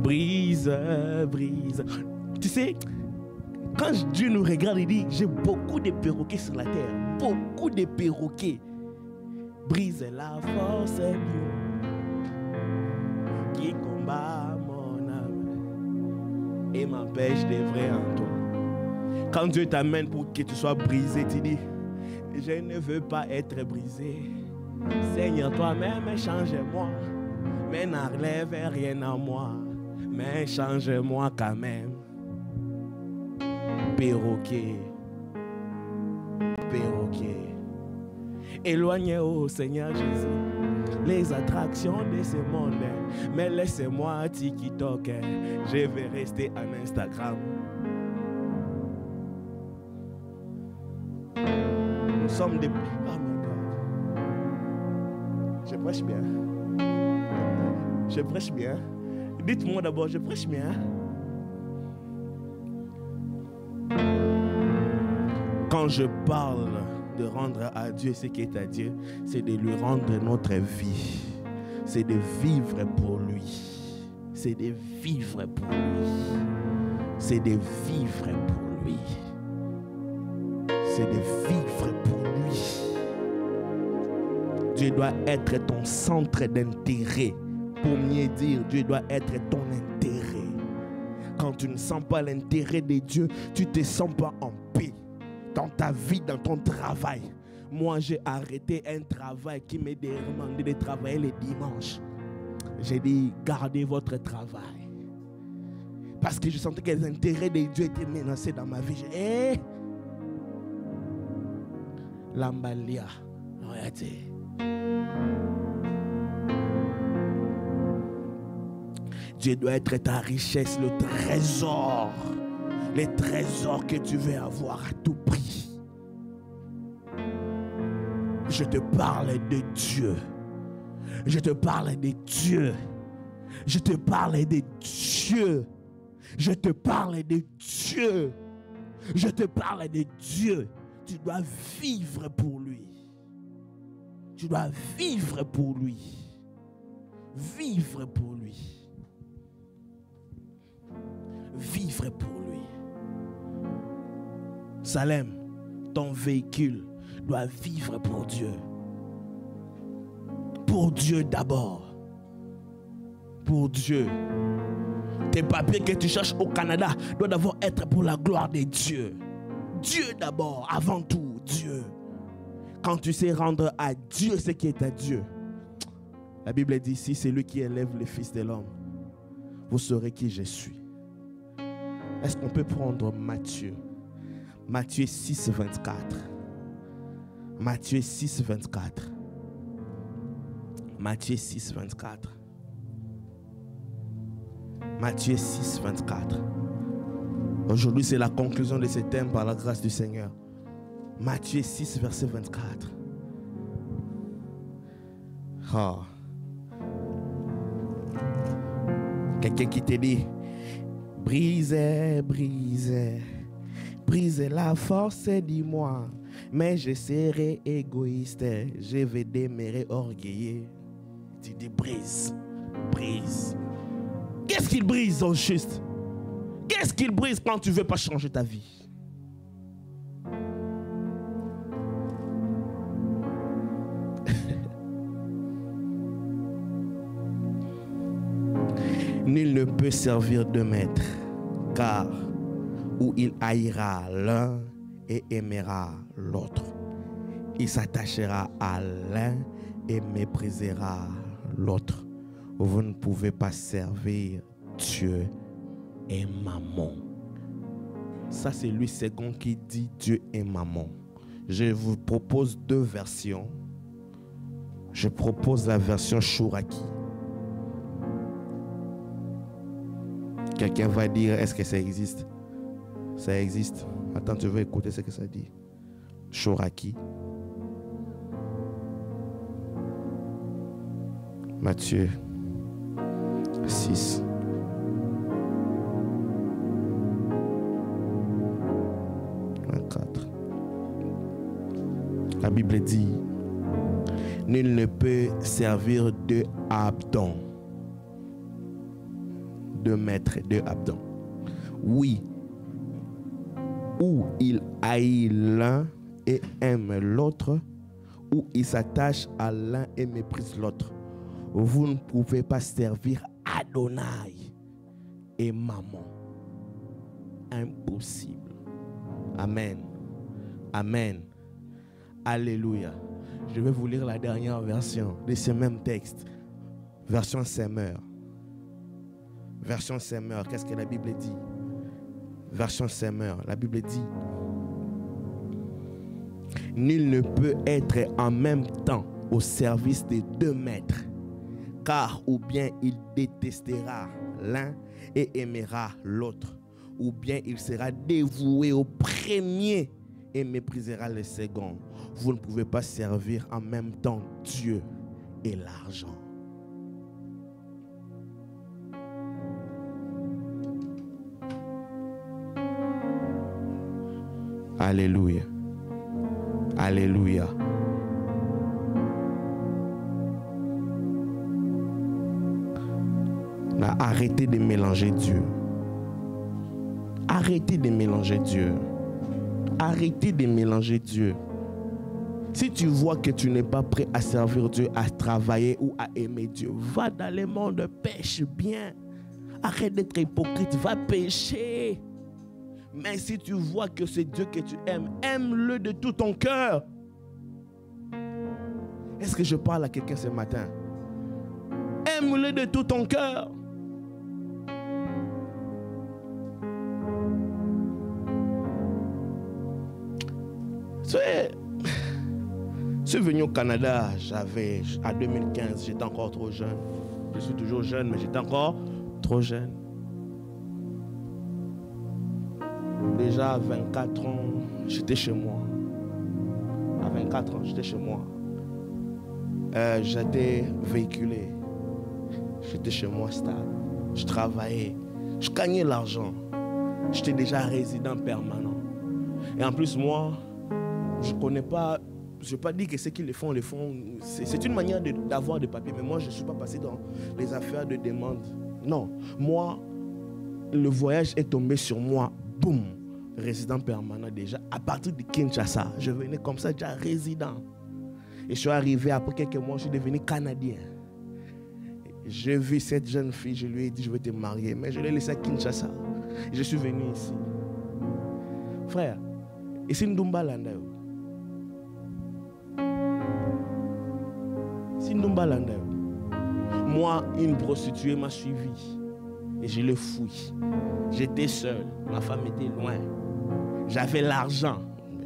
Brise, brise. Tu sais, quand Dieu nous regarde, il dit, j'ai beaucoup de perroquets sur la terre. Beaucoup de perroquets. Brise la force qui combat mon âme et m'empêche d'œuvrer en toi. Quand Dieu t'amène pour que tu sois brisé, tu dis, je ne veux pas être brisé. Seigneur, toi-même, change-moi. Mais n'enlève rien en moi. Mais change-moi quand même. Perroquet, perroquet. Éloignez, oh Seigneur Jésus, les attractions de ce monde. Mais laissez-moi TikTok. Je vais rester en Instagram. Nous sommes des... Oh my God. Je prêche bien. Je prêche bien. Dites-moi d'abord, je prêche bien. Quand je parle de rendre à Dieu ce qui est à Dieu, c'est de lui rendre notre vie. C'est de vivre pour lui. C'est de vivre pour lui. C'est de vivre pour lui. C'est de vivre pour lui. Dieu doit être ton centre d'intérêt. Pour mieux dire, Dieu doit être ton intérêt. Quand tu ne sens pas l'intérêt de Dieu, tu ne te sens pas en paix. Dans ta vie, dans ton travail. Moi, j'ai arrêté un travail qui me demandait de travailler les dimanches. J'ai dit, gardez votre travail. Parce que je sentais que les intérêts de Dieu étaient menacés dans ma vie. Lambalia. Regardez. Dieu doit être ta richesse, le trésor. Les trésors que tu veux avoir à tout prix. Je te parle de Dieu. Je te parle de Dieu. Je te parle de Dieu. Je te parle de Dieu. Je te parle de Dieu. Tu dois vivre pour lui. Tu dois vivre pour lui. Vivre pour lui. Vivre pour lui. Salem, ton véhicule doit vivre pour Dieu. Pour Dieu d'abord. Pour Dieu. Tes papiers que tu cherches au Canada doivent d'abord être pour la gloire de Dieu. Dieu d'abord, avant tout, Dieu. Quand tu sais rendre à Dieu ce qui est à Dieu. La Bible dit ici, c'est lui qui élève le Fils de l'homme. Vous saurez qui je suis. Est-ce qu'on peut prendre Matthieu? Matthieu 6, 24. Matthieu 6, 24. Matthieu 6, 24. Matthieu 6, 24. Aujourd'hui, c'est la conclusion de ce thème par la grâce du Seigneur. Matthieu 6, verset 24. Oh. Quelqu'un qui te dit, brisez, brisez, brisez la force, dis-moi, mais je serai égoïste, je vais demeurer orgueilleux. Tu dis, brise, brise. Qu'est-ce qu'il brise au juste? Qu'est-ce qu'il brise quand tu ne veux pas changer ta vie? Nul ne peut servir deux maîtres, car ou il haïra l'un et aimera l'autre. Il s'attachera à l'un et méprisera l'autre. Vous ne pouvez pas servir Dieu et maman. Ça, c'est Louis II qui dit Dieu et maman. Je vous propose deux versions. Je propose la version Chouraki. Quelqu'un va dire, est-ce que ça existe? Ça existe. Attends, tu veux écouter ce que ça dit? Chouraki. Matthieu 6. La Bible dit, nul ne peut servir deux abdons. Deux maîtres, deux abdons. Oui, ou il haït l'un et aime l'autre, ou il s'attache à l'un et méprise l'autre. Vous ne pouvez pas servir Adonai et Maman. Impossible. Amen. Amen. Alléluia. Je vais vous lire la dernière version de ce même texte. Version Semeur. Version Semeur. Qu'est-ce que la Bible dit? Version Semeur. La Bible dit, nul ne peut être en même temps au service des deux maîtres, car ou bien il détestera l'un et aimera l'autre, ou bien il sera dévoué au premier et méprisera le second. Vous ne pouvez pas servir en même temps Dieu et l'argent. Alléluia. Alléluia. Arrêtez de mélanger Dieu. Arrêtez de mélanger Dieu. Arrêtez de mélanger Dieu. Si tu vois que tu n'es pas prêt à servir Dieu, à travailler ou à aimer Dieu, va dans le monde, pêche bien. Arrête d'être hypocrite, va pêcher. Mais si tu vois que c'est Dieu que tu aimes, aime-le de tout ton cœur. Est-ce que je parle à quelqu'un ce matin? Aime-le de tout ton cœur. Je suis venu au Canada, à 2015, j'étais encore trop jeune. Je suis toujours jeune, mais j'étais encore trop jeune. Déjà à 24 ans, j'étais chez moi. À 24 ans, j'étais chez moi. J'étais véhiculé. J'étais chez moi stable. Je travaillais. Je gagnais l'argent. J'étais déjà résident permanent. Et en plus, moi, je ne connais pas. Je ne vais pas dire que ceux qui le font, c'est une manière d'avoir des papiers. Mais moi, je ne suis pas passé dans les affaires de demande. Non. Moi, le voyage est tombé sur moi. Boum. Résident permanent déjà. À partir de Kinshasa, je venais comme ça déjà résident. Et je suis arrivé après quelques mois, je suis devenu Canadien. J'ai vu cette jeune fille, je lui ai dit je veux te marier. Mais je l'ai laissée à Kinshasa. Je suis venu ici. Frère, ici Ndumba Landa. Moi, une prostituée m'a suivi et je l'ai fouillé. J'étais seul, ma femme était loin. J'avais l'argent,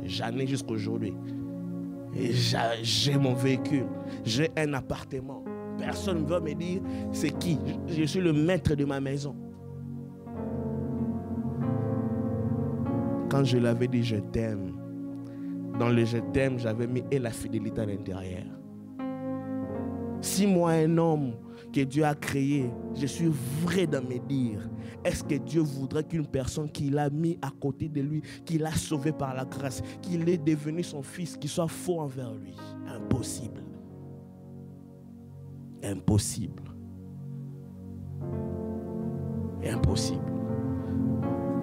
j'en ai jusqu'aujourd'hui. Et j'ai mon véhicule, j'ai un appartement. Personne ne va me dire c'est qui. Je suis le maître de ma maison. Quand je l'avais dit je t'aime, dans le je t'aime, j'avais mis et la fidélité à l'intérieur. Si moi, un homme que Dieu a créé, je suis vrai dans mes dires, est-ce que Dieu voudrait qu'une personne qu'il a mis à côté de lui, qu'il a sauvé par la grâce, qu'il est devenu son fils, qu'il soit faux envers lui? Impossible. Impossible. Impossible.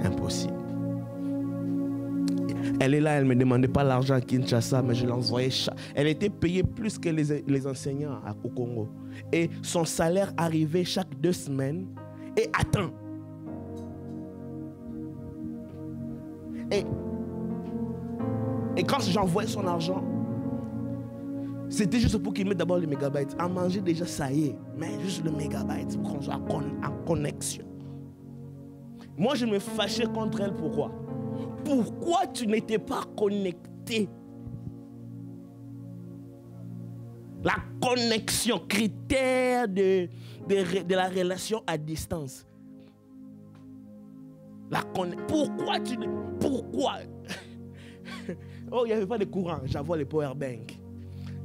Impossible. Elle est là, elle ne me demandait pas l'argent à Kinshasa, mais je l'envoyais. Elle était payée plus que les enseignants au Congo. Et son salaire arrivait chaque 2 semaines. Et attends. Et quand j'envoyais son argent, c'était juste pour qu'il mette d'abord les mégabytes. À manger déjà, ça y est. Mais juste le mégabyte pour qu'on soit en connexion. Moi, je me fâchais contre elle. Pourquoi? Pourquoi tu n'étais pas connecté? La connexion, critère de la relation à distance. Pourquoi tu... Pourquoi? Oh, il n'y avait pas de courant. J'avais les powerbanks.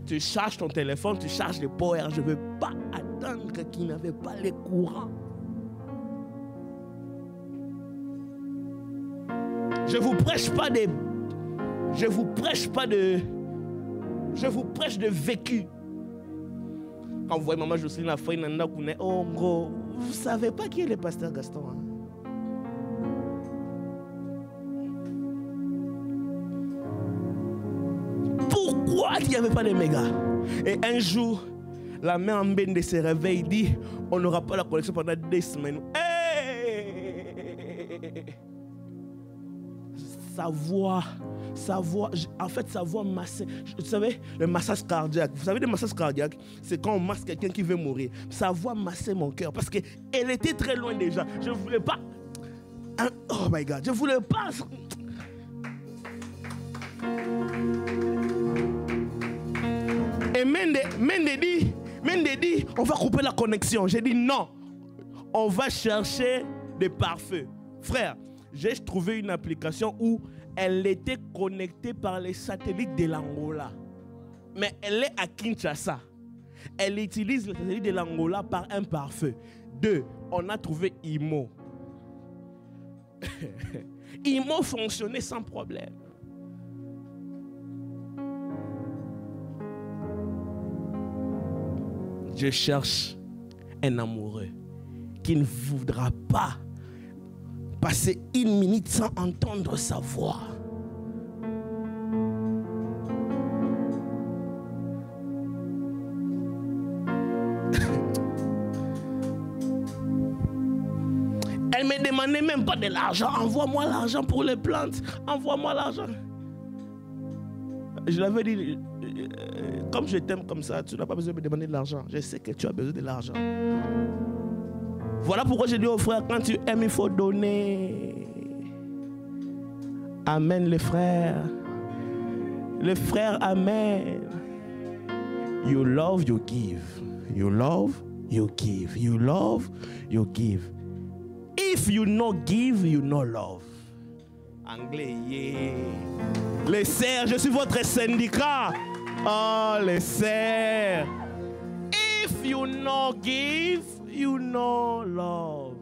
Tu charges ton téléphone, tu charges les power. Je ne veux pas attendre qu'il n'avait pas les courants. Je vous prêche pas de... Je vous prêche de vécu. Quand vous voyez maman Jocelyne la feuille nanda koune, oh gros, vous savez pas qui est le pasteur Gaston. Hein? Pourquoi il n'y avait pas de méga? Et un jour, la mère en bende se réveille et dit, on n'aura pas la connexion pendant 2 semaines. Hey! Sa voix, en fait, sa voix massée. Vous savez, le massage cardiaque. Vous savez, le massage cardiaque, c'est quand on masse quelqu'un qui veut mourir. Sa voix massait mon cœur parce qu'elle était très loin déjà. Je ne voulais pas. Oh my God, je ne voulais pas. Et Mende dit, on va couper la connexion. J'ai dit non, on va chercher des pare-feux. Frère, j'ai trouvé une application où elle était connectée par les satellites de l'Angola. Mais elle est à Kinshasa. Elle utilise les satellites de l'Angola par un pare-feu. 2, on a trouvé IMO. IMO fonctionnait sans problème. Je cherche un amoureux qui ne voudra pas passer 1 minute sans entendre sa voix. Elle ne me demandait même pas de l'argent. Envoie-moi l'argent pour les plantes. Envoie-moi l'argent. Je l'avais dit, comme je t'aime comme ça, tu n'as pas besoin de me demander de l'argent. Je sais que tu as besoin de l'argent. Voilà pourquoi je dis aux frères, quand tu aimes, il faut donner. Amen les frères. Les frères, amen. You love, you give. You love, you give. You love, you give. If you no give, you no love. Anglais, yeah. Les sœurs, je suis votre syndicat. Oh, les sœurs. If you no give, you no love.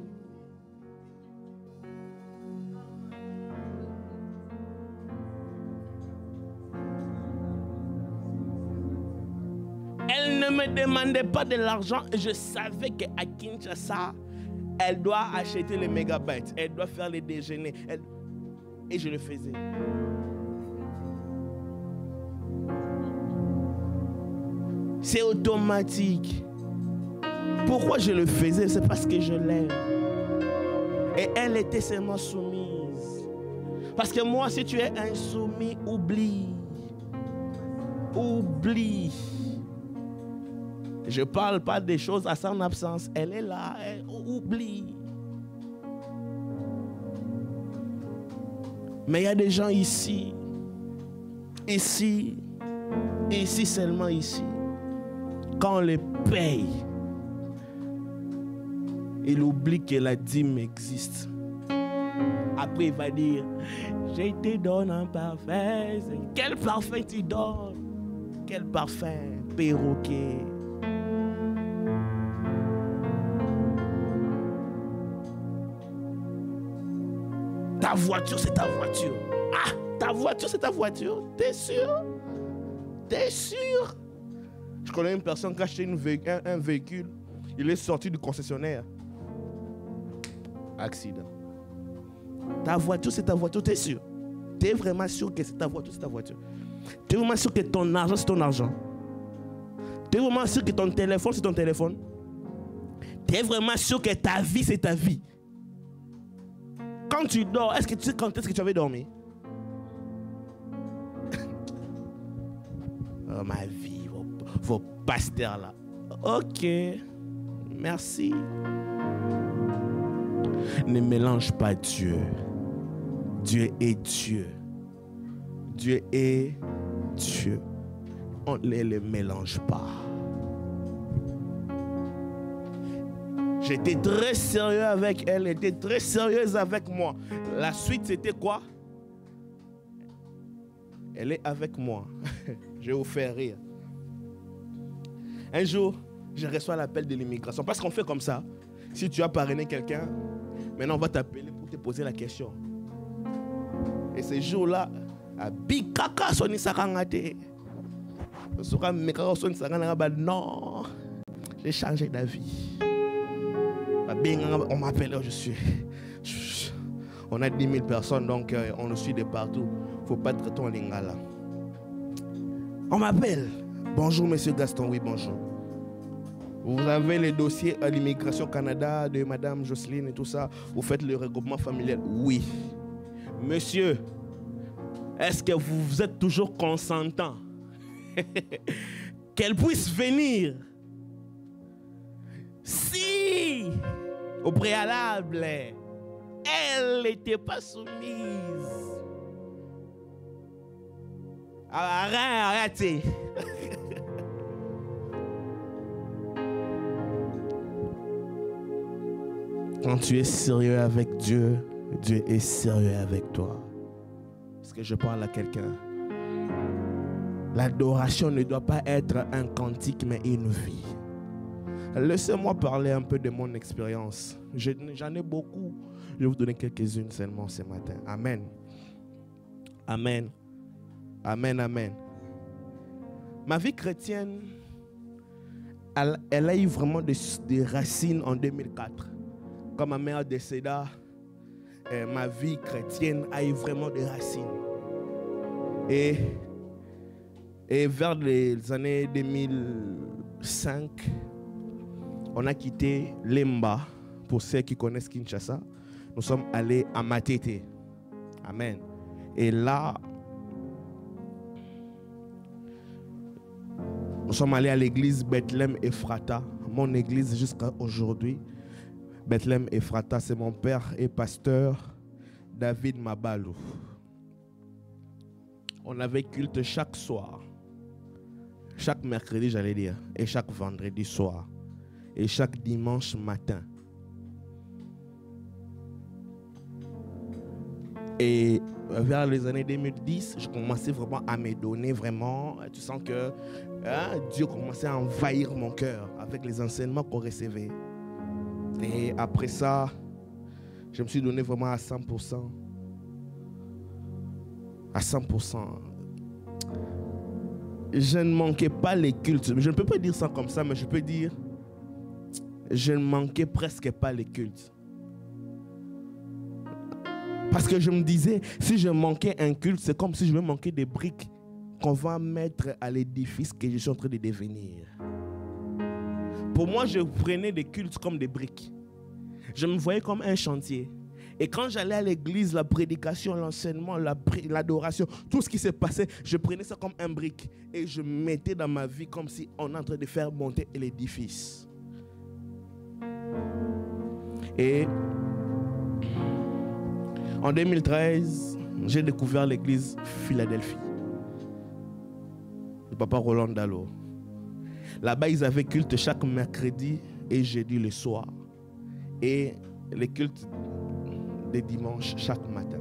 Elle ne me demandait pas de l'argent et je savais qu'à Kinshasa, elle doit acheter les mégabytes, elle doit faire les déjeuners. Et je le faisais. C'est automatique. Pourquoi je le faisais? C'est parce que je l'aime. Et elle était seulement soumise. Parce que moi, si tu es insoumis, oublie. Oublie. Je ne parle pas des choses à son absence. Elle est là, elle oublie. Mais il y a des gens ici, seulement ici. Quand on les paye, il oublie que la dîme existe. Après, il va dire, je te donne un parfum. Quel parfum tu donnes? Quel parfum? Perroquet. Ta voiture, c'est ta voiture. Ah, ta voiture, c'est ta voiture. T'es sûr? T'es sûr? Je connais une personne qui a acheté un véhicule. Il est sorti du concessionnaire. Accident. Ta voiture, c'est ta voiture. T'es sûr? T'es vraiment sûr que c'est ta voiture, c'est ta voiture? T'es vraiment sûr que ton argent, c'est ton argent? T'es vraiment sûr que ton téléphone, c'est ton téléphone? T'es vraiment sûr que ta vie, c'est ta vie? Quand tu dors, est-ce que tu sais quand est-ce que tu avais dormi? Oh, ma vie, vos pasteurs là. Ok, merci. Ne mélange pas Dieu. Dieu est Dieu. Dieu est Dieu. On ne les mélange pas. J'étais très sérieux avec elle, elle était très sérieuse avec moi. La suite, c'était quoi? Elle est avec moi. Je vais vous faire rire. Un jour, je reçois l'appel de l'immigration. Parce qu'on fait comme ça. Si tu as parrainé quelqu'un, maintenant on va t'appeler pour te poser la question. Et ce jour-là, à Bikaka, Soni Sakangate. Non, j'ai changé d'avis. On m'appelle, on a 10 000 personnes, donc on nous suit de partout. Il ne faut pas traiter en lingala. On m'appelle. Bonjour, monsieur Gaston. Oui, bonjour. Vous avez les dossiers à l'immigration Canada de madame Jocelyne et tout ça. Vous faites le regroupement familial. Oui. Monsieur, est-ce que vous êtes toujours consentant qu'elle puisse venir? Si, au préalable, elle n'était pas soumise. Arrêtez. Quand tu es sérieux avec Dieu, Dieu est sérieux avec toi. Est-ce que je parle à quelqu'un? L'adoration ne doit pas être un cantique, mais une vie. Laissez-moi parler un peu de mon expérience. J'en ai beaucoup. Je vais vous donner quelques-unes seulement ce matin. Amen. Amen. Amen, amen. Ma vie chrétienne, elle a eu vraiment des racines en 2004. Quand ma mère décéda, ma vie chrétienne a eu vraiment des racines. Et vers les années 2005, on a quitté Lemba. Pour ceux qui connaissent Kinshasa, nous sommes allés à Matete. Amen. Et là, nous sommes allés à l'église Bethlehem Ephrata, mon église jusqu'à aujourd'hui. Bethlehem Ephrata, c'est mon père et pasteur David Mabalou. on avait culte chaque soir. Chaque mercredi, j'allais dire. Et chaque vendredi soir. Et chaque dimanche matin. Et vers les années 2010, je commençais vraiment à me donner vraiment. Tu sens que Dieu commençait à envahir mon cœur avec les enseignements qu'on recevait. Et après ça, je me suis donné vraiment à 100%. À 100%. Je ne manquais pas les cultes. Je ne peux pas dire ça comme ça, mais je peux dire, je ne manquais presque pas les cultes. Parce que je me disais, si je manquais un culte, c'est comme si je me manquais des briques qu'on va mettre à l'édifice que je suis en train de devenir. Pour moi, je prenais des cultes comme des briques. Je me voyais comme un chantier. Et quand j'allais à l'église, la prédication, l'enseignement, l'adoration, tout ce qui se passait, je prenais ça comme un brique. Et je mettais dans ma vie comme si on est en train de faire monter l'édifice. Et en 2013, j'ai découvert l'église Philadelphie. Le papa Roland Dallot. Là-bas, ils avaient culte chaque mercredi et jeudi le soir. Et les cultes des dimanches chaque matin.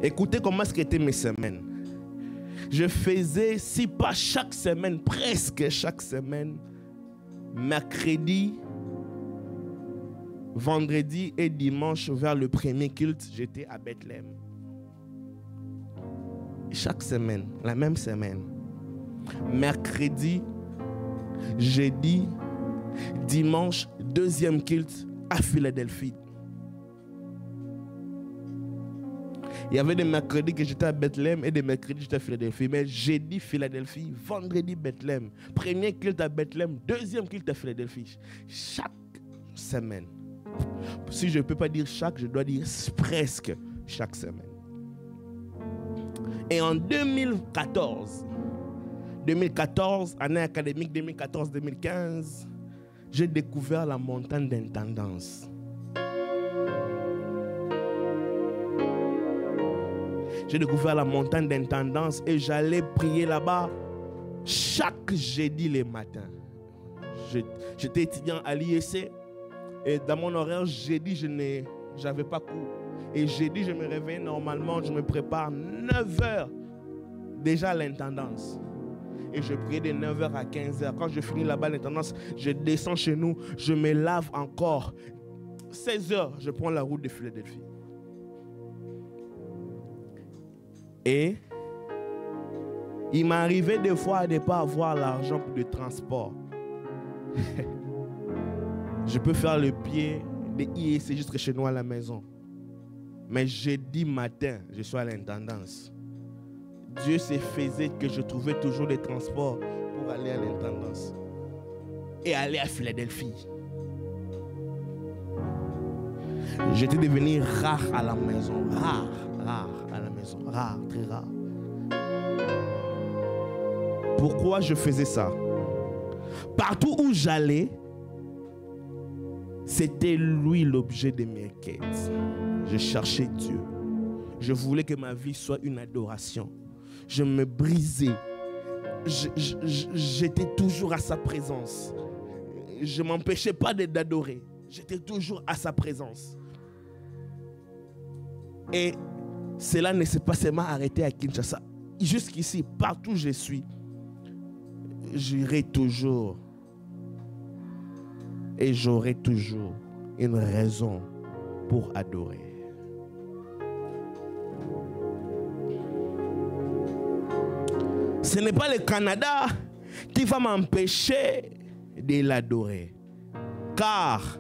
Écoutez comment étaient mes semaines. Je faisais, si pas chaque semaine, presque chaque semaine, mercredi, vendredi et dimanche, vers le premier culte, j'étais à Bethléem. Chaque semaine, la même semaine. Mercredi, jeudi, dimanche, deuxième culte à Philadelphie. Il y avait des mercredis que j'étais à Bethléem et des mercredis j'étais à Philadelphie. Mais jeudi, Philadelphie, vendredi, Bethléem. Premier culte à Bethléem, deuxième culte à Philadelphie. Chaque semaine. Si je ne peux pas dire chaque, je dois dire presque chaque semaine. Et en 2014, année académique 2014-2015, j'ai découvert la montagne d'intendance. J'ai découvert la montagne d'intendance et j'allais prier là-bas chaque jeudi les matins. J'étais étudiant à l'IEC et dans mon horaire, jeudi, je n'avais pas cours. Et jeudi, je me réveille normalement, je me prépare 9h déjà à l'intendance. Et je prie de 9h à 15h. Quand je finis là-bas l'intendance, je descends chez nous, je me lave encore. 16h, je prends la route de Philadelphie. Et il m'arrivait des fois de ne pas avoir l'argent pour le transport. Je peux faire le pied de IEC jusqu'à chez nous à la maison. Mais jeudi matin, je suis à l'intendance. Dieu se faisait que je trouvais toujours des transports pour aller à l'intendance. Et aller à Philadelphie. J'étais devenu rare à la maison. Rare à la maison. Rare, très rare. Pourquoi je faisais ça? Partout où j'allais, c'était lui l'objet de mes quêtes. Je cherchais Dieu. Je voulais que ma vie soit une adoration. Je me brisais. J'étais toujours à sa présence. Je ne m'empêchais pas d'adorer. J'étais toujours à sa présence. Et cela ne s'est pas seulement arrêté à Kinshasa. Jusqu'ici, partout où je suis, j'irai toujours. Et j'aurai toujours une raison pour adorer. Ce n'est pas le Canada qui va m'empêcher de l'adorer. Car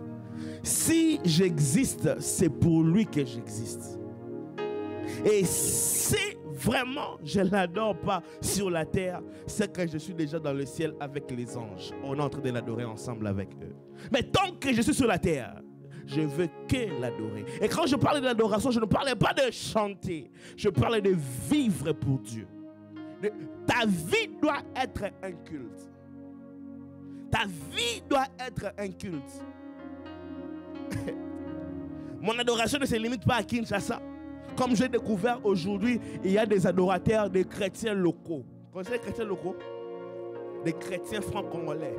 si j'existe, c'est pour lui que j'existe. Et si vraiment je ne l'adore pas sur la terre, c'est que je suis déjà dans le ciel avec les anges. On est en train de l'adorer ensemble avec eux. Mais tant que je suis sur la terre, je veux que l'adorer. Et quand je parle de l'adoration, je ne parlais pas de chanter. Je parlais de vivre pour Dieu. Ta vie doit être un culte. Ta vie doit être un culte. Mon adoration ne se limite pas à Kinshasa. Comme j'ai découvert aujourd'hui, il y a des adorateurs, des chrétiens locaux. Vous connaissez les chrétiens locaux? Des chrétiens francs-congolais.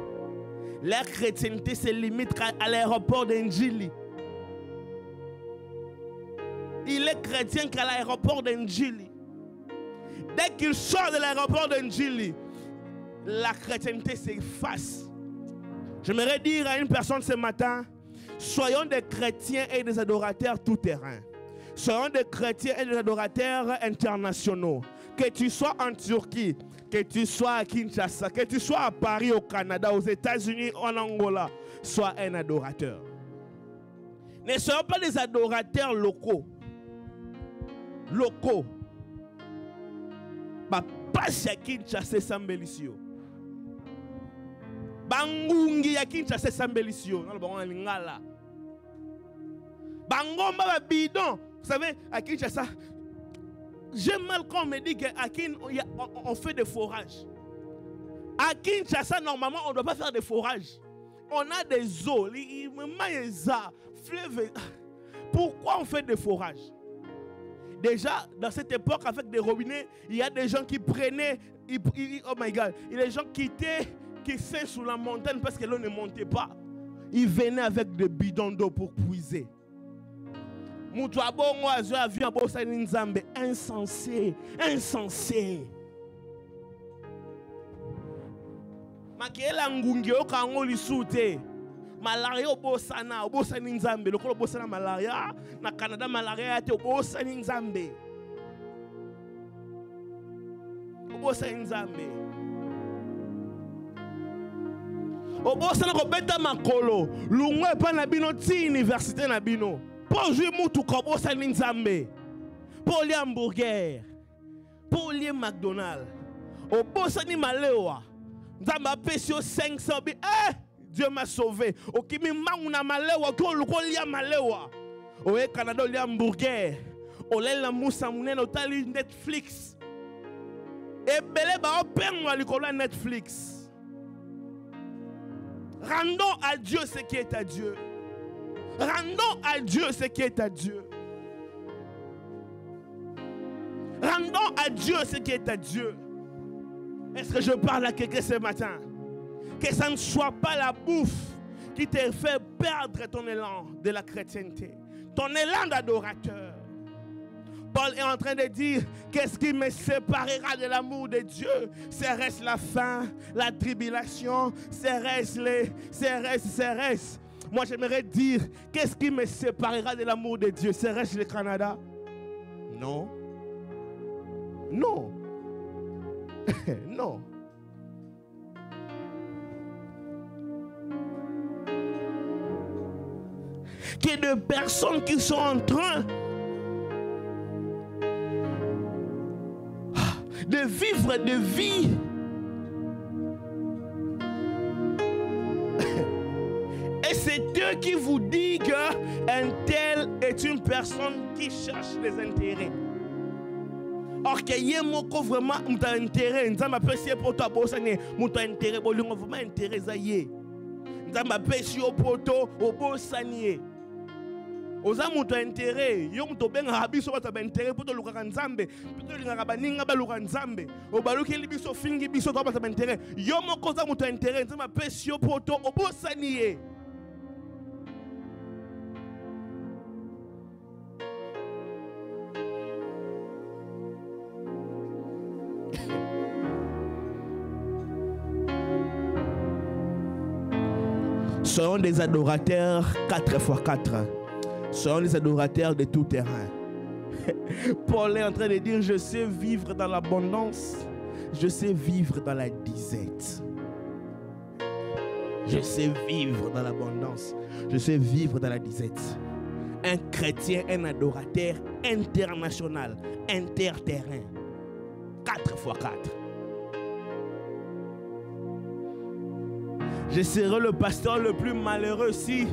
Leur chrétienté se limite à l'aéroport d'Ndjili. Il est chrétien qu'à l'aéroport d'Ndjili. Dès qu'il sort de l'aéroport d'Ndjili, la chrétienté s'efface. J'aimerais dire à une personne ce matin, soyons des chrétiens et des adorateurs tout-terrain. Soyons des chrétiens et des adorateurs internationaux. Que tu sois en Turquie, que tu sois à Kinshasa, que tu sois à Paris, au Canada, aux États-Unis, en Angola, sois un adorateur. Ne soyons pas des adorateurs locaux. Locaux. Passe à Kinshasa Sambelisio. Bangungi à Kinshasa Sambelisio. Bangomba ba bidon. Vous savez, à Kinshasa, j'ai mal quand on me dit qu'à Kinshasa, on fait des forages. À Kinshasa, normalement, on ne doit pas faire des forages. On a des eaux, fleuves. Pourquoi on fait des forages? Déjà, dans cette époque, avec des robinets, il y a des gens qui prenaient, oh my God, il y a des gens qui sont sous la montagne parce que l'eau ne montait pas. Ils venaient avec des bidons d'eau pour puiser. Insensé, insensé. Makela ngungi okango lisute. Malaria obosana nzambe. Lokolo obosana malaria na Canada malaria ate obosana nzambe. Obosana nzambe. Obosana ko beta makolo. Lungwe pa na bino ti université na bino. Pour jouer moutou kobo saninzambe. Pour les hamburgers. Pour les McDonald's. Au bosani malewa. Nzamba pesio 500 bi. Dieu m'a sauvé. Au kimi manguna malewa. Ko lia malewa. Au Canada les hamburgers. Au la moussa mounen otali Netflix. Et belé ba open wa likola Netflix. Rendons à Dieu ce qui est à Dieu. Rendons à Dieu ce qui est à Dieu. Rendons à Dieu ce qui est à Dieu. Est-ce que je parle à quelqu'un ce matin? Que ça ne soit pas la bouffe qui te fait perdre ton élan de la chrétienté. Ton élan d'adorateur. Paul est en train de dire, qu'est-ce qui me séparera de l'amour de Dieu? Serait-ce la faim, la tribulation, serait-ce. Moi, j'aimerais dire, qu'est-ce qui me séparera de l'amour de Dieu? Serait-ce le Canada? Non. Non. Non. Qu'il y ait de personnes qui sont en train de vivre des vies et c'est eux qui vous disent qu'un tel est une personne qui cherche des intérêts. Or que y a moko vraiment m'ta intérêt, n'za m'apprécier pour toi bosane, m'ta intérêt bolingo vraiment intérêt zaye. N'za m'apprécier au poto au bosanier. Oza m'ta intérêt, yo m'to benga habiso bata intérêt pour to luka nzambe, pour to linga baninga ba luka nzambe. O baluki libiso fingi biso to bata intérêt. Yo moko za m'ta intérêt, n'za m'apprécier au poto au bosanier. Soyons des adorateurs 4x4. Soyons des adorateurs de tout terrain. Paul est en train de dire, je sais vivre dans l'abondance. Je sais vivre dans la disette. Je sais vivre dans l'abondance. Je sais vivre dans la disette. Un chrétien, un adorateur international, interterrain. 4x4. Je serai le pasteur le plus malheureux si,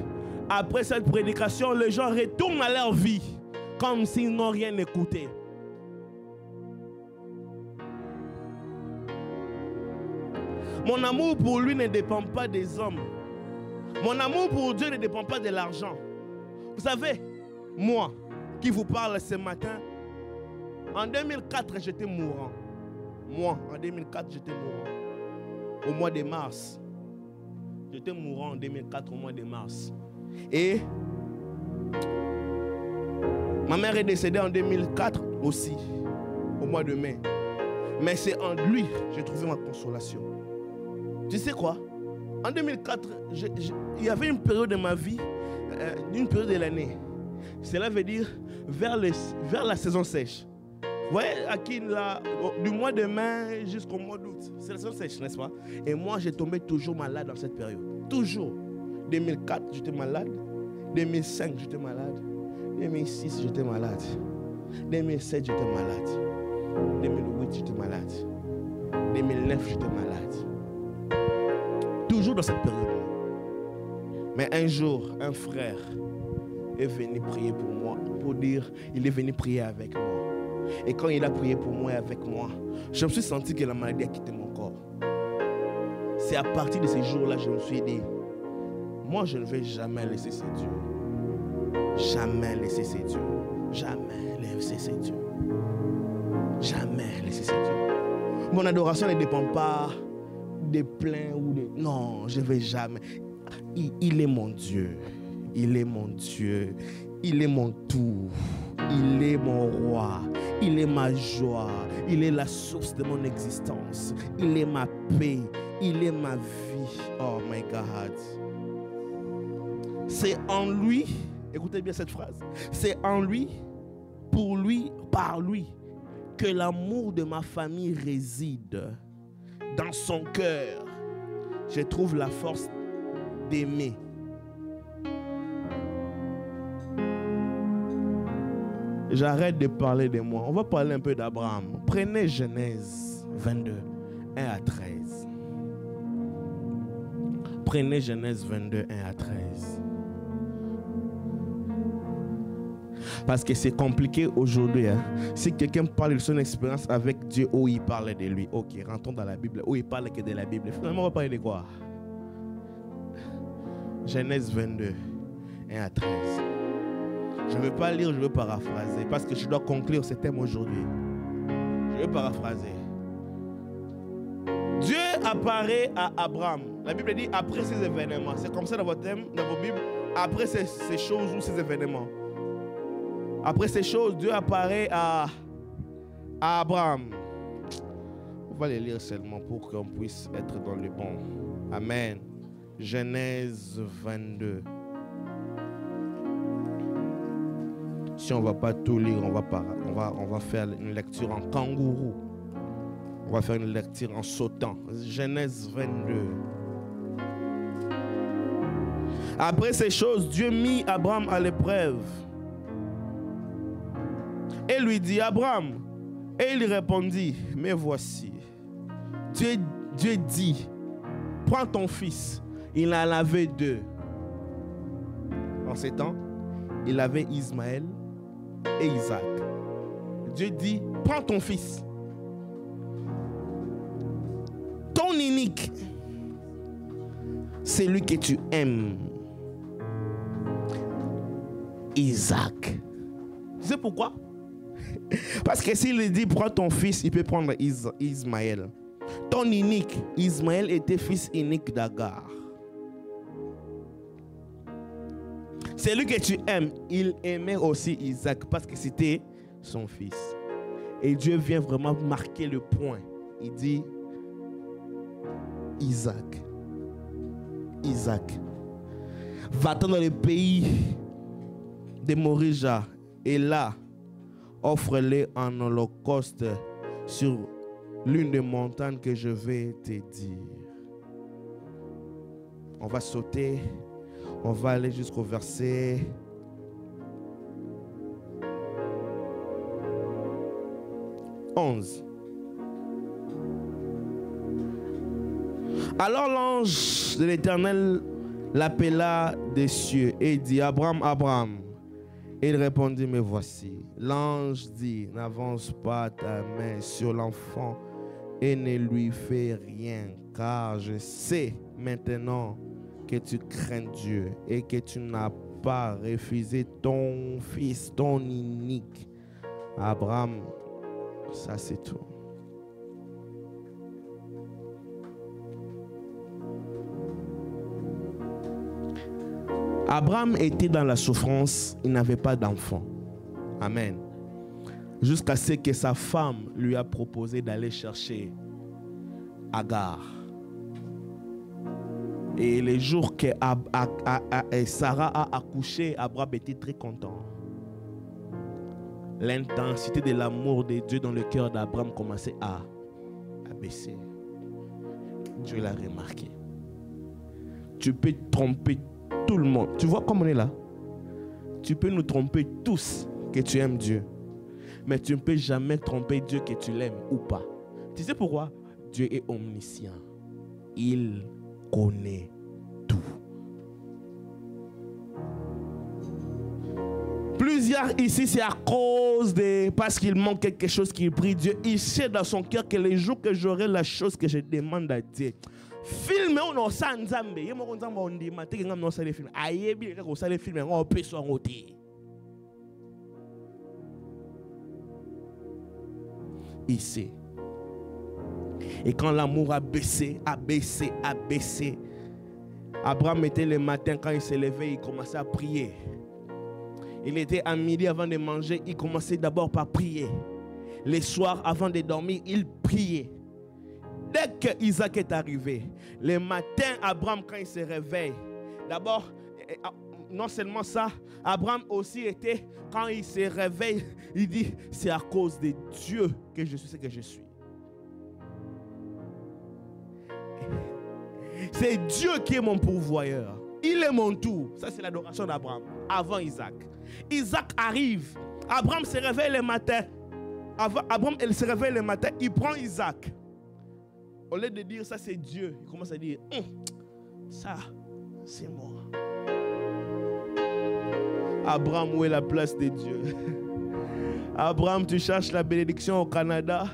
après cette prédication, les gens retournent à leur vie comme s'ils n'ont rien écouté. Mon amour pour lui ne dépend pas des hommes. Mon amour pour Dieu ne dépend pas de l'argent. Vous savez, moi qui vous parle ce matin, En 2004, j'étais mourant. Moi, en 2004, j'étais mourant. Au mois de mars. J'étais mourant en 2004, au mois de mars. Et ma mère est décédée en 2004 aussi, au mois de mai. Mais c'est en lui que j'ai trouvé ma consolation. Tu sais quoi? En 2004, il y avait une période de ma vie, une période de l'année. Cela veut dire vers la saison sèche. Vous voyez, du mois de mai jusqu'au mois d'août, c'est la saison sèche, n'est-ce pas? Et moi, j'ai tombé toujours malade dans cette période. Toujours. 2004, j'étais malade. 2005, j'étais malade. 2006, j'étais malade. 2007, j'étais malade. 2008, j'étais malade. 2009, j'étais malade. Toujours dans cette période-là. Mais un jour, un frère est venu prier pour moi, pour dire, il est venu prier avec moi. Et quand il a prié pour moi et avec moi, je me suis senti que la maladie a quitté mon corps. C'est à partir de ces jours-là que je me suis dit, moi je ne vais jamais laisser ces dieux. Jamais laisser ces dieux. Jamais laisser ces dieux. Jamais laisser ces dieux. Mon adoration ne dépend pas des plaintes ou des... Non, je ne vais jamais. Il est mon Dieu. Il est mon Dieu. Il est mon tout. Il est mon roi. Il est ma joie. Il est la source de mon existence. Il est ma paix. Il est ma vie. Oh my God. C'est en lui, écoutez bien cette phrase, c'est en lui, pour lui, par lui, que l'amour de ma famille réside. Dans son cœur, je trouve la force d'aimer. J'arrête de parler de moi. On va parler un peu d'Abraham. Prenez Genèse 22, 1 à 13. Prenez Genèse 22, 1 à 13. Parce que c'est compliqué aujourd'hui. Hein? Si quelqu'un parle de son expérience avec Dieu, où il parle de lui. Ok, rentrons dans la Bible. Où il parle que de la Bible. Finalement, on va parler de quoi? Genèse 22, 1 à 13. Je ne veux pas lire, je veux paraphraser. Parce que je dois conclure ce thème aujourd'hui. Je veux paraphraser. Dieu apparaît à Abraham. La Bible dit après ces événements. C'est comme ça dans votre thème, dans vos Bibles. Après ces choses ou ces événements. Après ces choses, Dieu apparaît à Abraham. On va les lire seulement pour qu'on puisse être dans le bon. Amen. Genèse 22. Si on ne va pas tout lire, on va faire une lecture en kangourou. On va faire une lecture en sautant. Genèse 22. Après ces choses, Dieu mit Abraham à l'épreuve. Et lui dit, Abraham. Et il répondit, mais voici. Dieu dit, prends ton fils. Il en avait deux. En ces temps, il avait Ismaël et Isaac. Dieu dit, prends ton fils. Ton unique, c'est lui que tu aimes. Isaac. Tu sais pourquoi? Parce que s'il dit prends ton fils, il peut prendre Ismaël. Ton unique, Ismaël était fils unique d'Agar. C'est lui que tu aimes. Il aimait aussi Isaac parce que c'était son fils. Et Dieu vient vraiment marquer le point. Il dit Isaac. Isaac. Va-t'en dans le pays de Morija et là, offre-les en holocauste sur l'une des montagnes que je vais te dire. On va sauter. On va aller jusqu'au verset 11. Alors l'ange de l'Éternel l'appela des cieux et dit, Abraham, Abraham. Et il répondit, me voici. L'ange dit, n'avance pas ta main sur l'enfant et ne lui fais rien, car je sais maintenant que tu crains Dieu et que tu n'as pas refusé ton fils, ton unique. Abraham Ça, c'est tout. Abraham était dans la souffrance, il n'avait pas d'enfant. Amen. Jusqu'à ce que sa femme lui a proposé d'aller chercher Agar. Et les jours que Sarah a accouché, Abraham était très content. L'intensité de l'amour de Dieu dans le cœur d'Abraham commençait à baisser. Dieu l'a remarqué. Tu peux tromper tout le monde. Tu vois comme on est là? Tu peux nous tromper tous que tu aimes Dieu. Mais tu ne peux jamais tromper Dieu que tu l'aimes ou pas. Tu sais pourquoi? Dieu est omniscient. Il connaît tout. Plusieurs ici, c'est à cause de... Parce qu'il manque quelque chose qu'il prie Dieu. Il sait dans son cœur que les jours que j'aurai la chose que je demande à Dieu. Filme on a ça nzambe. Yemo nzambe on dit maté ngam no sale film. Ayebi ko sale film on peut so ngoté. Ici. Et quand l'amour a baissé, Abraham était le matin quand il s'est levé, il commençait à prier. Il était à midi avant de manger, il commençait d'abord par prier. Les soirs avant de dormir, il priait. Dès que Isaac est arrivé, le matin, Abraham, quand il se réveille, d'abord, non seulement ça, Abraham aussi était, quand il se réveille, il dit, c'est à cause de Dieu que je suis ce que je suis. C'est Dieu qui est mon pourvoyeur. Il est mon tout. Ça, c'est l'adoration d'Abraham, avant Isaac. Isaac arrive. Abraham se réveille le matin. Abraham, il se réveille le matin, il prend Isaac. Au lieu de dire ça c'est Dieu, il commence à dire ça c'est moi. Abraham, où est la place de Dieu? Abraham, tu cherches la bénédiction au Canada.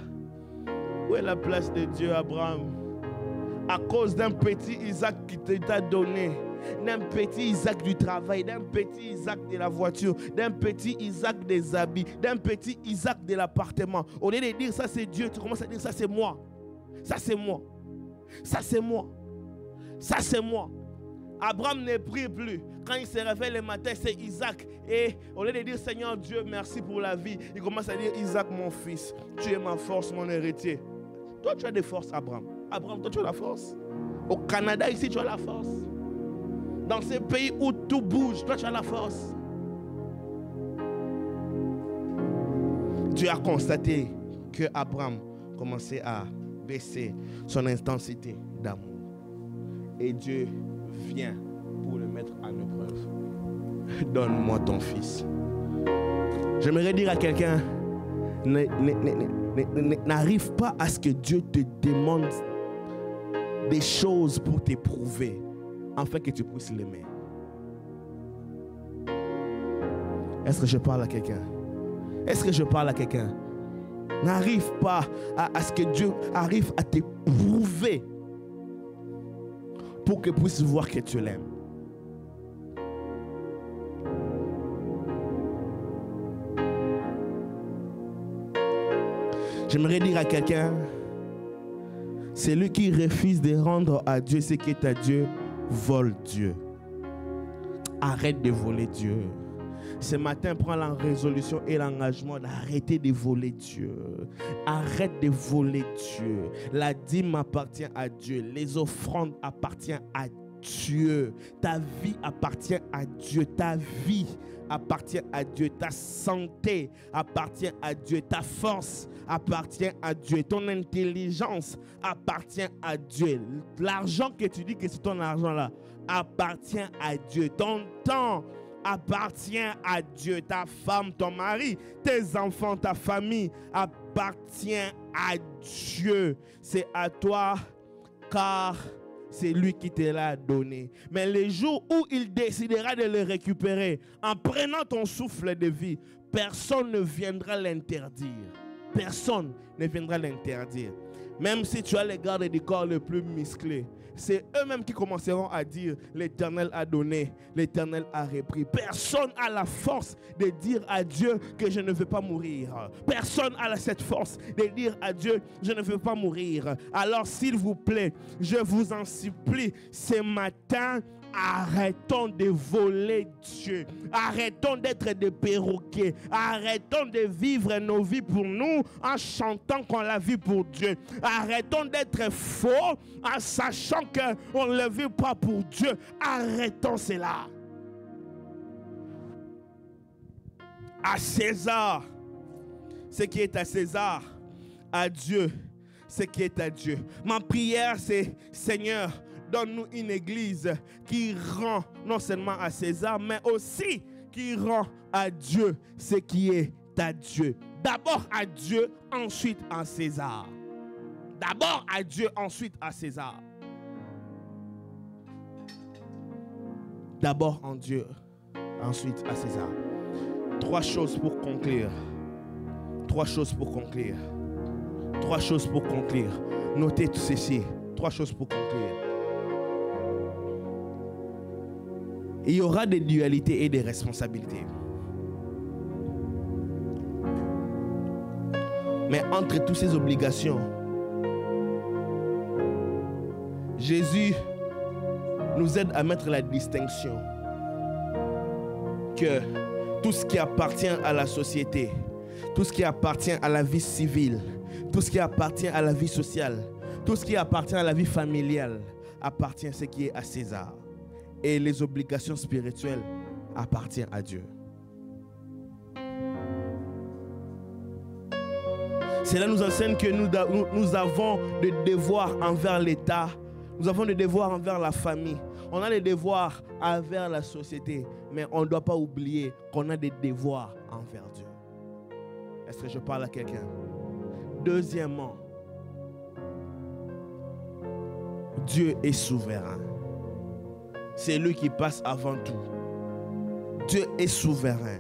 Où est la place de Dieu, Abraham? À cause d'un petit Isaac qui t'a donné, d'un petit Isaac du travail, d'un petit Isaac de la voiture, d'un petit Isaac des habits, d'un petit Isaac de l'appartement. Au lieu de dire ça c'est Dieu, tu commences à dire ça c'est moi. Ça c'est moi. Ça c'est moi. Ça c'est moi. Abraham ne prie plus. Quand il se réveille le matin, c'est Isaac. Et au lieu de dire Seigneur Dieu, merci pour la vie, il commence à dire Isaac mon fils, tu es ma force, mon héritier. Toi tu as des forces, Abraham. Abraham, toi tu as la force. Au Canada ici tu as la force. Dans ces pays où tout bouge, toi tu as la force. Tu as constaté que Abraham commençait à baisser son intensité d'amour. Et Dieu vient pour le mettre en épreuve. Donne-moi ton fils. J'aimerais dire à quelqu'un, n'arrive pas à ce que Dieu te demande des choses pour t'éprouver, afin que tu puisses l'aimer. Est-ce que je parle à quelqu'un? Est-ce que je parle à quelqu'un? N'arrive pas à ce que Dieu arrive à t'éprouver pour qu'il puisse voir que tu l'aimes. J'aimerais dire à quelqu'un, celui qui refuse de rendre à Dieu ce qui est à Dieu, vole Dieu. Arrête de voler Dieu. Ce matin, prends la résolution et l'engagement d'arrêter de voler Dieu. Arrête de voler Dieu. La dîme appartient à Dieu. Les offrandes appartiennent à Dieu. Ta vie appartient à Dieu. Ta vie appartient à Dieu. Ta santé appartient à Dieu. Ta force appartient à Dieu. Ton intelligence appartient à Dieu. L'argent que tu dis que c'est ton argent là appartient à Dieu. Ton temps appartient à Dieu. Ta femme, ton mari, tes enfants, ta famille appartient à Dieu. C'est à toi car c'est lui qui te l'a donné. Mais les jours où il décidera de le récupérer, en prenant ton souffle de vie, personne ne viendra l'interdire. Personne ne viendra l'interdire. Même si tu as les gardes du corps le plus musclé, c'est eux-mêmes qui commenceront à dire l'Éternel a donné, l'Éternel a repris. Personne n'a la force de dire à Dieu que je ne veux pas mourir. Personne n'a cette force de dire à Dieu je ne veux pas mourir. Alors s'il vous plaît, je vous en supplie, ce matin, arrêtons de voler Dieu. Arrêtons d'être des perroquets. Arrêtons de vivre nos vies pour nous en chantant qu'on la vit pour Dieu. Arrêtons d'être faux en sachant qu'on ne le vit pas pour Dieu. Arrêtons cela. À César ce qui est à César. À Dieu ce qui est à Dieu. Ma prière c'est, Seigneur, donne-nous une église qui rend non seulement à César, mais aussi qui rend à Dieu ce qui est à Dieu. D'abord à Dieu, ensuite à César. D'abord à Dieu, ensuite à César. D'abord en Dieu, ensuite à César. Trois choses pour conclure. Trois choses pour conclure. Trois choses pour conclure. Notez tout ceci. Trois choses pour conclure. Il y aura des dualités et des responsabilités. Mais entre toutes ces obligations, Jésus nous aide à mettre la distinction que tout ce qui appartient à la société, tout ce qui appartient à la vie civile, tout ce qui appartient à la vie sociale, tout ce qui appartient à la vie familiale, appartient à ce qui est à César. Et les obligations spirituelles appartiennent à Dieu. Cela nous enseigne que nous avons des devoirs envers l'État, nous avons des devoirs envers la famille, on a des devoirs envers la société, mais on ne doit pas oublier qu'on a des devoirs envers Dieu. Est-ce que je parle à quelqu'un? Deuxièmement, Dieu est souverain. C'est lui qui passe avant tout. Dieu est souverain.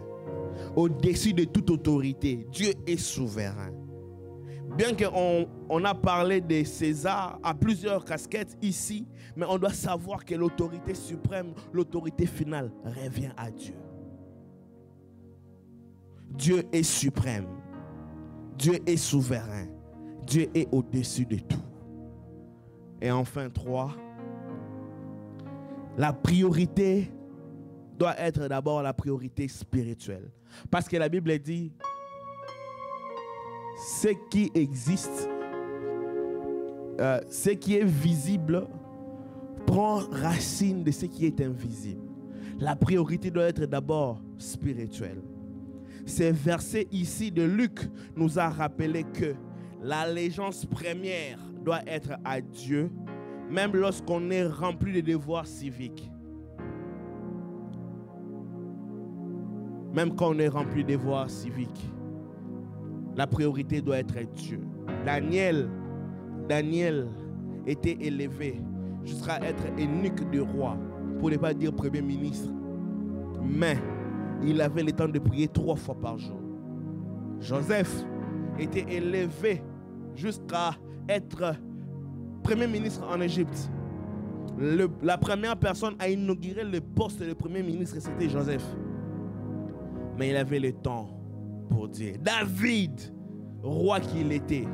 Au-dessus de toute autorité, Dieu est souverain. Bien qu'on a parlé de César à plusieurs casquettes ici, mais on doit savoir que l'autorité suprême, l'autorité finale, revient à Dieu. Dieu est suprême. Dieu est souverain. Dieu est au-dessus de tout. Et enfin, 3, la priorité doit être d'abord la priorité spirituelle. Parce que la Bible dit, ce qui existe, ce qui est visible, prend racine de ce qui est invisible. La priorité doit être d'abord spirituelle. Ces versets ici de Luc nous a rappelé que l'allégeance première doit être à Dieu, même lorsqu'on est rempli de devoirs civiques. Même quand on est rempli de devoirs civiques, la priorité doit être à Dieu. Daniel était élevé jusqu'à être eunuque du roi, pour ne pas dire premier ministre. Mais il avait le temps de prier 3 fois par jour. Joseph était élevé jusqu'à être premier ministre en Égypte. La première personne à inaugurer le poste de premier ministre, c'était Joseph. Mais il avait le temps pour Dieu. David, roi qu'il était,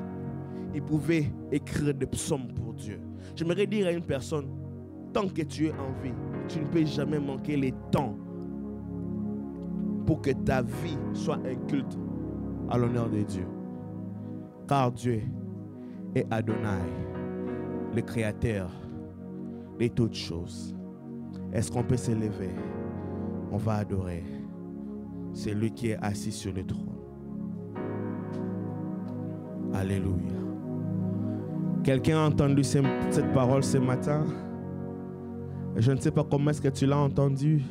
il pouvait écrire des psaumes pour Dieu. J'aimerais dire à une personne, tant que tu es en vie, tu ne peux jamais manquer le temps pour que ta vie soit un culte à l'honneur de Dieu. Car Dieu est Adonai, le Créateur de toutes choses. Est-ce qu'on peut s'élever? On va adorer. C'est lui qui est assis sur le trône. Alléluia. Quelqu'un a entendu cette parole ce matin? Je ne sais pas comment est-ce que tu l'as entendu.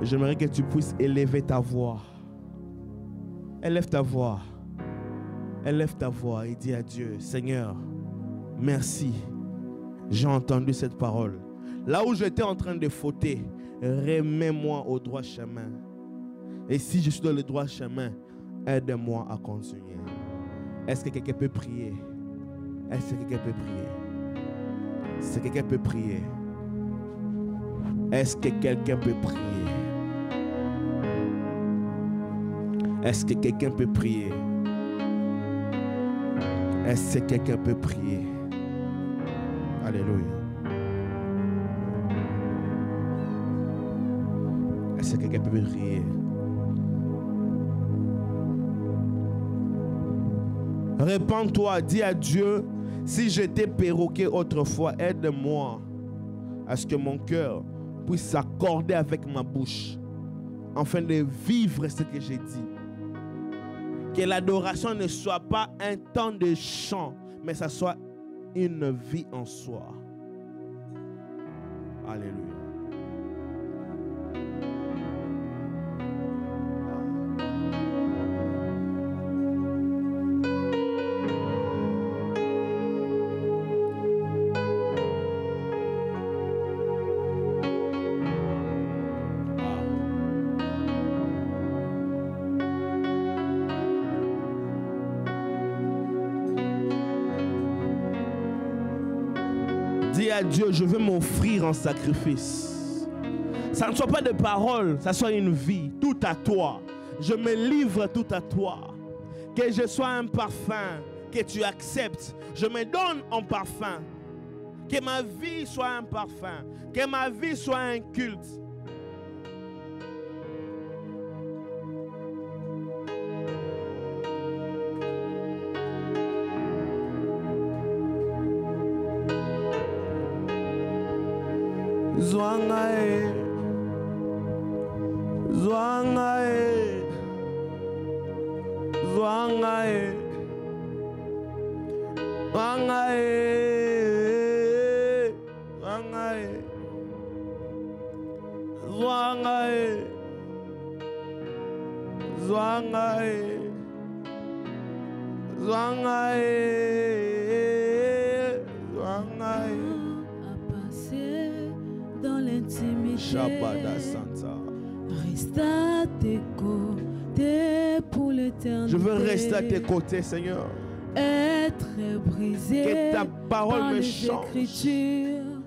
J'aimerais que tu puisses élever ta voix. Élève ta voix. Élève ta voix et dis à Dieu, Seigneur, merci. J'ai entendu cette parole. Là où j'étais en train de fauter, remets-moi au droit chemin. Et si je suis dans le droit chemin, aide-moi à continuer. Est-ce que quelqu'un peut prier? Est-ce que quelqu'un peut prier? Est-ce que quelqu'un peut prier? Est-ce que quelqu'un peut prier? Est-ce que quelqu'un peut prier? Est-ce que quelqu'un peut prier? Alléluia. Est-ce que quelqu'un peut prier? Répands-toi, dis à Dieu, si j'étais perroquet autrefois, aide-moi à ce que mon cœur puisse s'accorder avec ma bouche, afin de vivre ce que j'ai dit. Que l'adoration ne soit pas un temps de chant, mais ça soit une vie en soi. Alléluia. Dis à Dieu, je veux m'offrir en sacrifice. Ça ne soit pas de paroles, ça soit une vie, tout à toi. Je me livre tout à toi. Que je sois un parfum que tu acceptes. Je me donne en parfum. Que ma vie soit un parfum. Que ma vie soit un culte. Zwangae, Zwangae, Zwangae, Zwangae, Zwangae, Zwangae, Zwangae, Zwangae, Zwangae. Dans l'intimité, reste à tes côtés pour l'éternité. Je veux rester à tes côtés, Seigneur. Être brisé que ta parole par me les change. Écritures.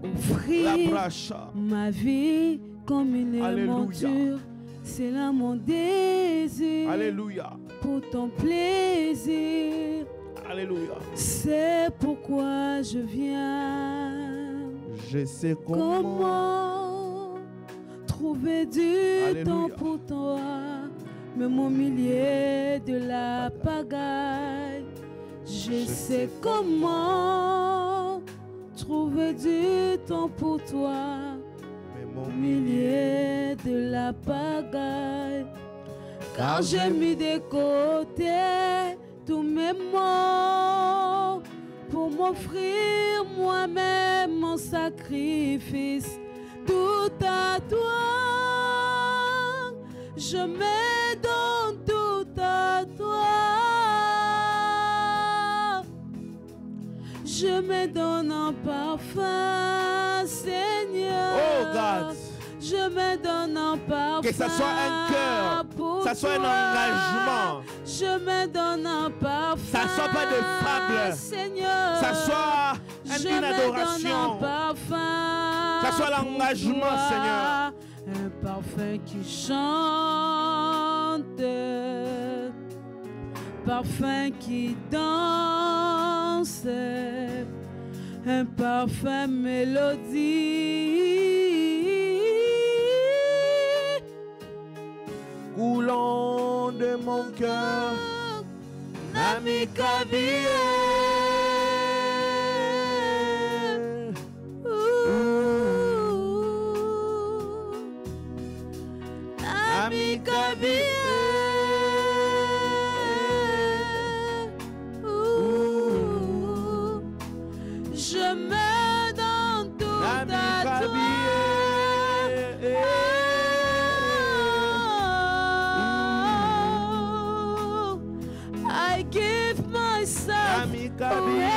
Offrir ma vie comme une monture. C'est là mon désir. Alléluia. Pour ton plaisir. Alléluia. C'est pourquoi je viens. Je sais comment trouver du temps pour toi, même au milieu de la pagaille. Je sais comment trouver du temps pour toi, même au milieu de la pagaille. Car j'ai mis de côté tous mes mots pour m'offrir moi-même mon sacrifice. Tout à toi, je me donne tout à toi. Je me donne en parfum, Seigneur. Oh God. Je me donne en parfum. Que ça soit un cœur, ça soit un engagement. Je me donne en parfum. Ça soit pas de fable, Seigneur. Ça soit une adoration. Ça soit l'engagement, Seigneur. Un parfum qui chante, parfum qui danse, un parfum mélodie. Coulant de mon cœur, Nami Kabie. Nami Kabie. Je me donne tout à toi. I give myself away.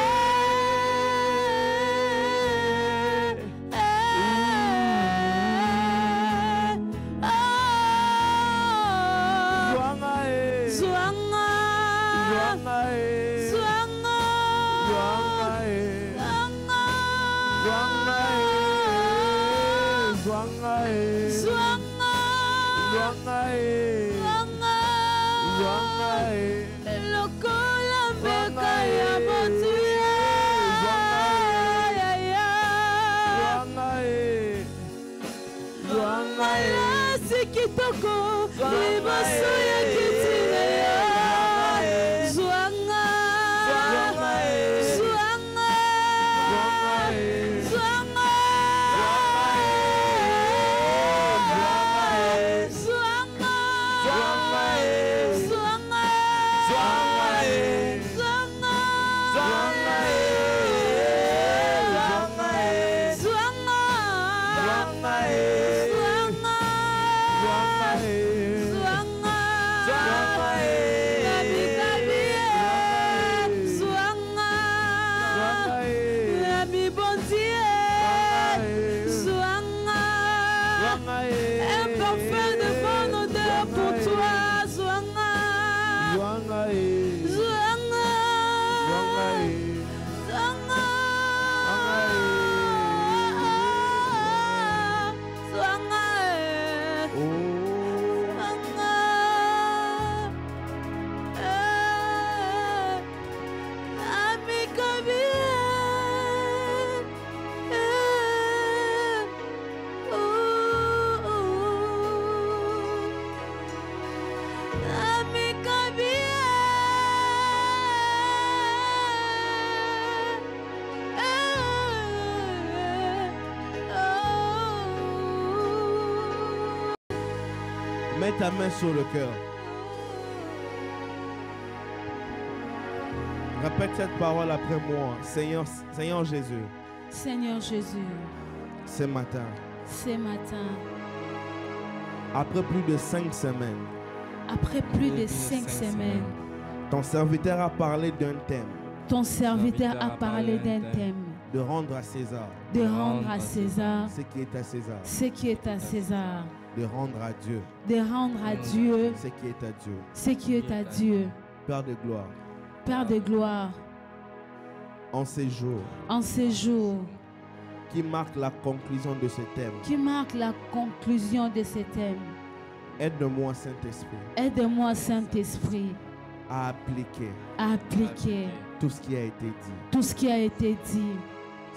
Mets ta main sur le cœur. Répète cette parole après moi. Seigneur Jésus. Seigneur Jésus. Ce matin. Ce matin. Après plus de 5 semaines. Après plus de 5 semaines. Ton serviteur a parlé d'un thème. Ton serviteur a parlé d'un thème. De rendre à César. De rendre à César. Ce qui est à César. Ce qui est à César. De rendre à Dieu. De rendre à Dieu. Ce qui est à Dieu. Ce qui est à Dieu. Père de gloire. Père de gloire. En ces jours. En ces jours. Qui marque la conclusion de ce thème. Qui marque la conclusion de ce thème. Aide-moi, Saint-Esprit. Aide-moi, Saint-Esprit. À appliquer. À appliquer. Tout ce qui a été dit. Tout ce qui a été dit.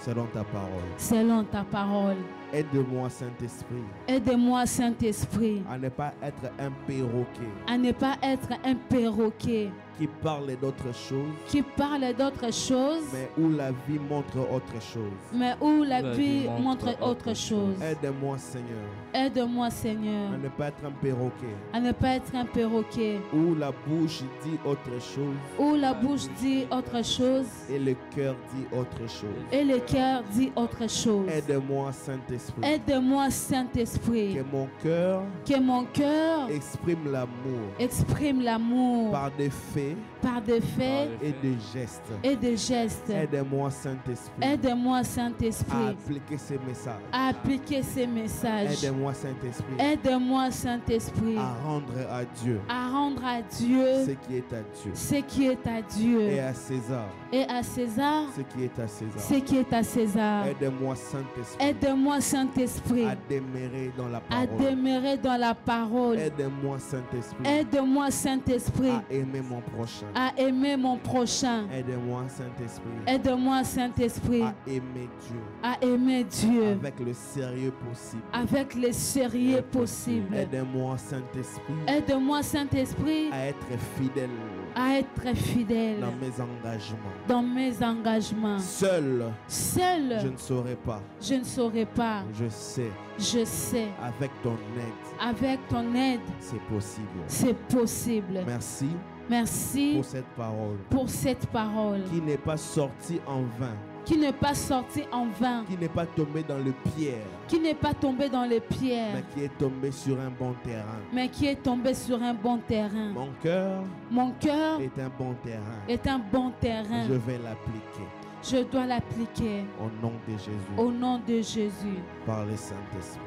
Selon ta parole. Selon ta parole. Aide-moi, Saint-Esprit. Aide-moi, Saint-Esprit. À ne pas être un perroquet. À ne pas être un perroquet. Qui parle d'autres choses. Qui parle d'autres choses. Mais où la vie montre autre chose. Mais où la vie montre autre chose. Aide-moi, Seigneur. Aide-moi, Seigneur. À ne pas être un perroquet. À ne pas être un perroquet. Où la bouche dit autre chose. Où la bouche dit autre chose. Et le cœur dit autre chose. Et le cœur dit autre chose. Aide-moi, Saint-Esprit. Aide-moi, Saint-Esprit. Que mon cœur exprime l'amour. Exprime l'amour. Par des faits. Par des faits et des gestes. Et des gestes. Aide-moi, Saint-Esprit. Aide-moi, Saint-Esprit. À appliquer ces messages. À appliquer ces messages. Aide-moi, Saint-Esprit. Aide-moi, Saint-Esprit. À rendre à Dieu. À rendre à Dieu. Ce qui est à Dieu. Ce qui est à Dieu. Et à César. Et à César. Ce qui est à César. Ce qui est à César. Aide-moi, Saint-Esprit. Aide-moi, Saint-Esprit. À demeurer dans la parole. À demeurer dans la parole. Aide-moi, Saint-Esprit. Aide-moi, Saint-Esprit. À aimer mon prochain. À aimer mon prochain. Aide-moi, Saint-Esprit. Aide-moi, Saint-Esprit. À aimer Dieu. À aimer Dieu. Avec le sérieux possible. Avec le sérieux possible. Aide-moi, Saint-Esprit. Aide-moi, Saint-Esprit. À être fidèle. À être fidèle. Dans mes engagements. Dans mes engagements. Seul. Seul. Je ne saurais pas. Je ne saurais pas. Je sais. Je sais. Avec ton aide. Avec ton aide. C'est possible. C'est possible. Merci. Merci pour cette parole. Pour cette parole. Qui n'est pas sortie en vain. Qui n'est pas sorti en vain. Qui n'est pas tombé dans le pierre. Qui n'est pas tombé dans les pierres. Mais qui est tombé sur un bon terrain. Mais qui est tombé sur un bon terrain. Mon cœur. Mon cœur. Est un bon terrain. Est un bon terrain. Je vais l'appliquer. Je dois l'appliquer. Au nom de Jésus. Au nom de Jésus. Par le Saint-Esprit.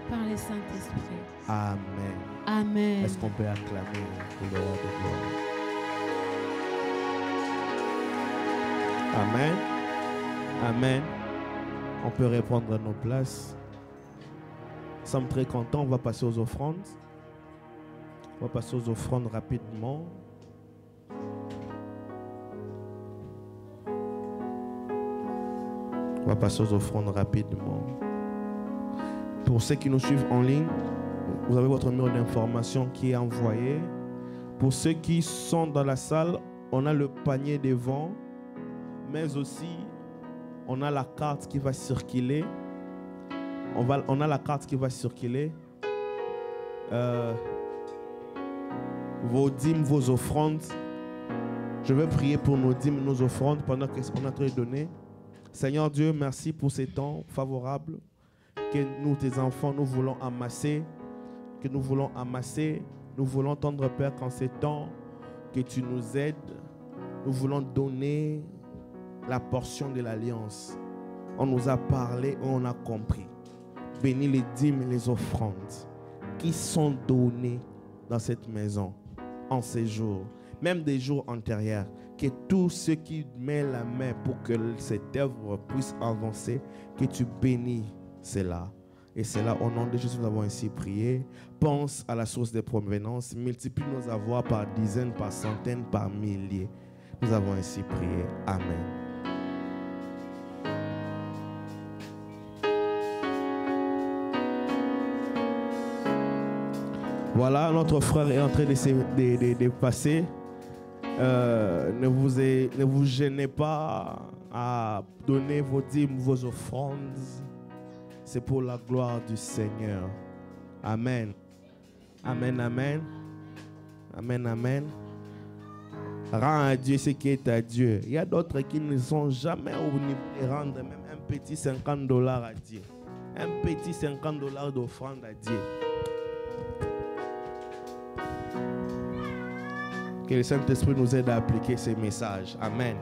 Par le Saint-Esprit. Amen. Amen. Est-ce qu'on peut acclamer pour le roi de gloire? Amen. Amen. On peut reprendre nos places. Nous sommes très contents. On va passer aux offrandes. On va passer aux offrandes rapidement. On va passer aux offrandes rapidement. Pour ceux qui nous suivent en ligne, Vous avez votre numéro d'information qui est envoyé. Pour ceux qui sont dans la salle, on a le panier devant, mais aussi on a la carte qui va circuler. On a la carte qui va circuler. Vos dîmes, vos offrandes. Je vais prier pour nos dîmes, nos offrandes pendant qu'on est en train de donner. Seigneur Dieu, merci pour ces temps favorables que nous, tes enfants, nous voulons amasser. Nous voulons tendre, Père, qu'en ces temps que tu nous aides, nous voulons donner la portion de l'alliance. On nous a parlé, on a compris. Bénis les dîmes et les offrandes qui sont données dans cette maison en ces jours, même des jours antérieurs. Que tous ceux qui mettent la main pour que cette œuvre puisse avancer, que tu bénis cela. Et c'est là, au nom de Jésus, nous avons ainsi prié. Pense à la source des provenances. Multiplie nos avoirs par dizaines, par centaines, par milliers. Nous avons ainsi prié. Amen. Voilà, notre frère est en train de passer. Ne vous gênez pas à donner vos dîmes, vos offrandes. C'est pour la gloire du Seigneur. Amen. Amen, amen. Amen, amen. Rends à Dieu ce qui est à Dieu. Il y a d'autres qui ne sont jamais au niveau de rendre même un petit $50 à Dieu. Un petit $50 d'offrande à Dieu. Que le Saint-Esprit nous aide à appliquer ces messages. Amen.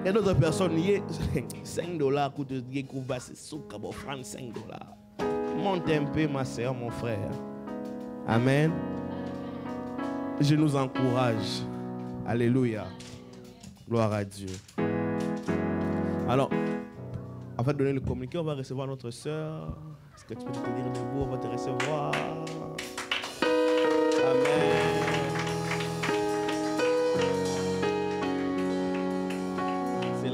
Il y a d'autres personnes, $5 coûte de couba, c'est souk à offrande $5. Monte un peu, ma soeur, mon frère. Amen. Je nous encourage. Alléluia. Gloire à Dieu. Alors, afin de donner le communiqué, on va recevoir notre soeur. Est-ce que tu peux te tenir debout? On va te recevoir. Amen. C'est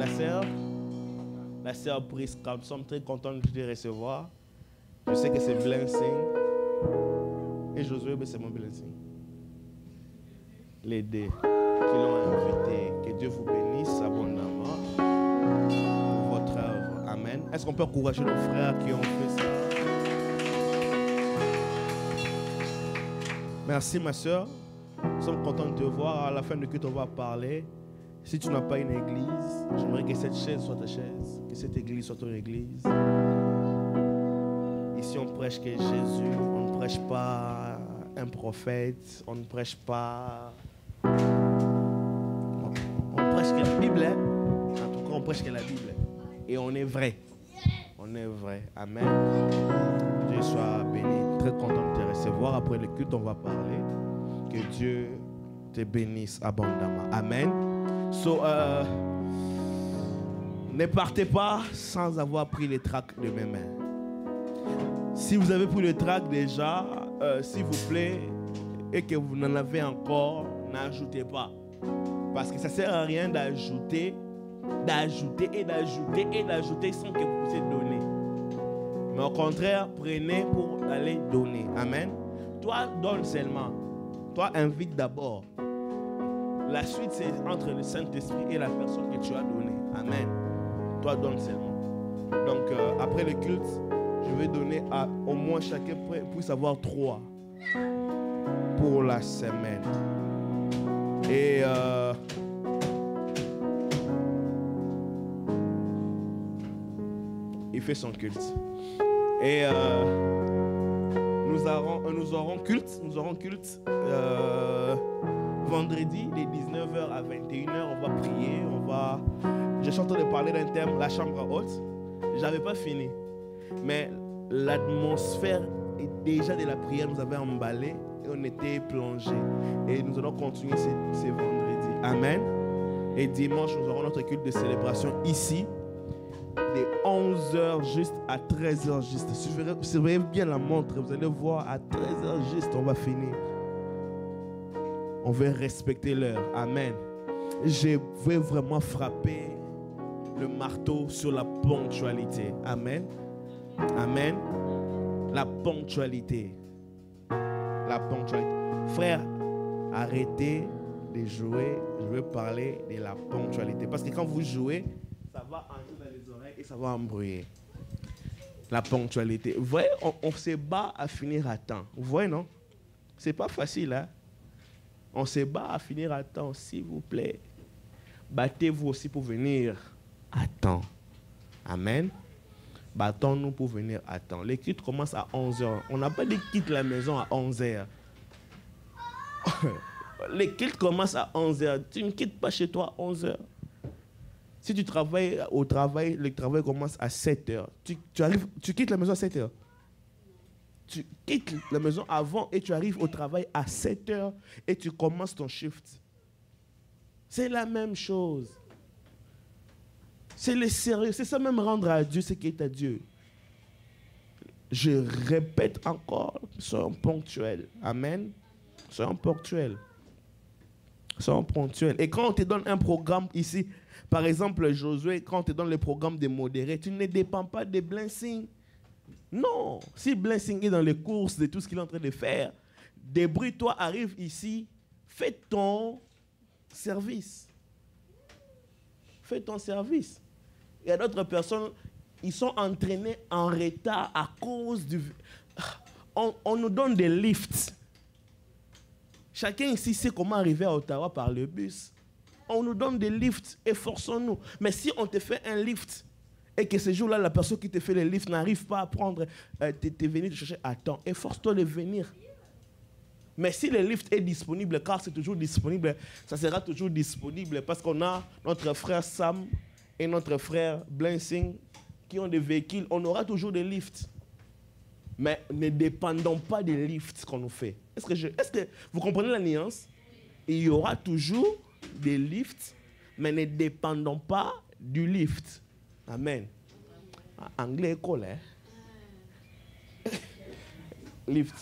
la sœur Priska. Nous sommes très contents de te recevoir. Je sais que c'est Blessing. Et Josué, c'est mon Blessing. Les deux qui l'ont invité. Que Dieu vous bénisse abondamment pour votre œuvre. Amen. Est-ce qu'on peut encourager nos frères qui ont fait ça? Merci ma soeur. Nous sommes contents de te voir. À la fin de culte, on va parler. Si tu n'as pas une église, j'aimerais que cette chaise soit ta chaise, que cette église soit ton église. Ici, on prêche que Jésus, on ne prêche pas un prophète, on ne prêche pas... On prêche que la Bible, hein? En tout cas, on prêche que la Bible. Et on est vrai. On est vrai. Amen. Dieu soit béni. Très content de te recevoir. Après le culte, on va parler. Que Dieu te bénisse abondamment. Amen. Ne partez pas sans avoir pris les tracts de mes mains. Si vous avez pris le tract déjà, s'il vous plaît, et que vous n'en avez encore, n'ajoutez pas. Parce que ça ne sert à rien d'ajouter sans que vous puissiez donner. Mais au contraire, prenez pour aller donner. Amen. Toi, donne seulement. Toi, invite d'abord. La suite, c'est entre le Saint-Esprit et la personne que tu as donnée. Amen. Toi, donne seulement. Donc, après le culte, je vais donner à au moins chacun puisse avoir 3 pour la semaine. Et il fait son culte. Et nous aurons culte vendredi de 19h à 21h. On va prier. Je suis en train de parler d'un thème, la chambre haute. J'avais pas fini. Mais l'atmosphère déjà de la prière nous avait emballé et on était plongé. Et nous allons continuer ce vendredi. Amen. Et dimanche, nous aurons notre culte de célébration ici, de 11h juste à 13h juste. Surveillez bien la montre, vous allez voir, à 13h juste, on va finir. On veut respecter l'heure. Amen. Je veux vraiment frapper le marteau sur la ponctualité. Amen. Amen. La ponctualité. la ponctualité. Frère, arrêtez de jouer. Je veux parler de la ponctualité. Parce que quand vous jouez, ça va entrer dans les oreilles et ça va embrouiller. La ponctualité. Vous voyez, on se bat à finir à temps. Vous voyez, non? C'est pas facile, hein? On se bat à finir à temps, s'il vous plaît. Battez-vous aussi pour venir à temps. Amen. Battons-nous pour venir à temps. Les cultes commencent à 11h. On n'a pas dit quitte la maison à 11h. Les cultes commencent à 11h. Tu ne quittes pas chez toi à 11h. Si tu travailles au travail, le travail commence à 7h. Tu quittes la maison à 7h. Tu quittes la maison avant et tu arrives au travail à 7h et tu commences ton shift. C'est la même chose. C'est le sérieux. C'est ça même rendre à Dieu ce qui est à Dieu. Je répète encore, soyons ponctuels. Amen. Soyons ponctuels. Soyons ponctuels. Et quand on te donne un programme ici, par exemple Josué, quand on te donne le programme de modéré, tu ne dépends pas de Blessing. Non. Si Blessing est dans les courses de tout ce qu'il est en train de faire, débrouille-toi, arrive ici, fais ton service. Fais ton service. Il y a d'autres personnes, ils sont entraînés en retard à cause du... On nous donne des lifts. Chacun ici sait comment arriver à Ottawa par le bus. On nous donne des lifts, efforçons-nous. Mais si on te fait un lift et que ce jour-là, la personne qui te fait le lift n'arrive pas à prendre, t'es venu te chercher à temps, efforce-toi de venir. Mais si le lift est disponible, car c'est toujours disponible, ça sera toujours disponible parce qu'on a notre frère Sam et notre frère Blessing qui ont des véhicules. On aura toujours des lifts. Mais ne dépendons pas des lifts qu'on nous fait. Est-ce que vous comprenez la nuance? Il y aura toujours des lifts, mais ne dépendons pas du lift. Amen. Anglais école, hein? Lift.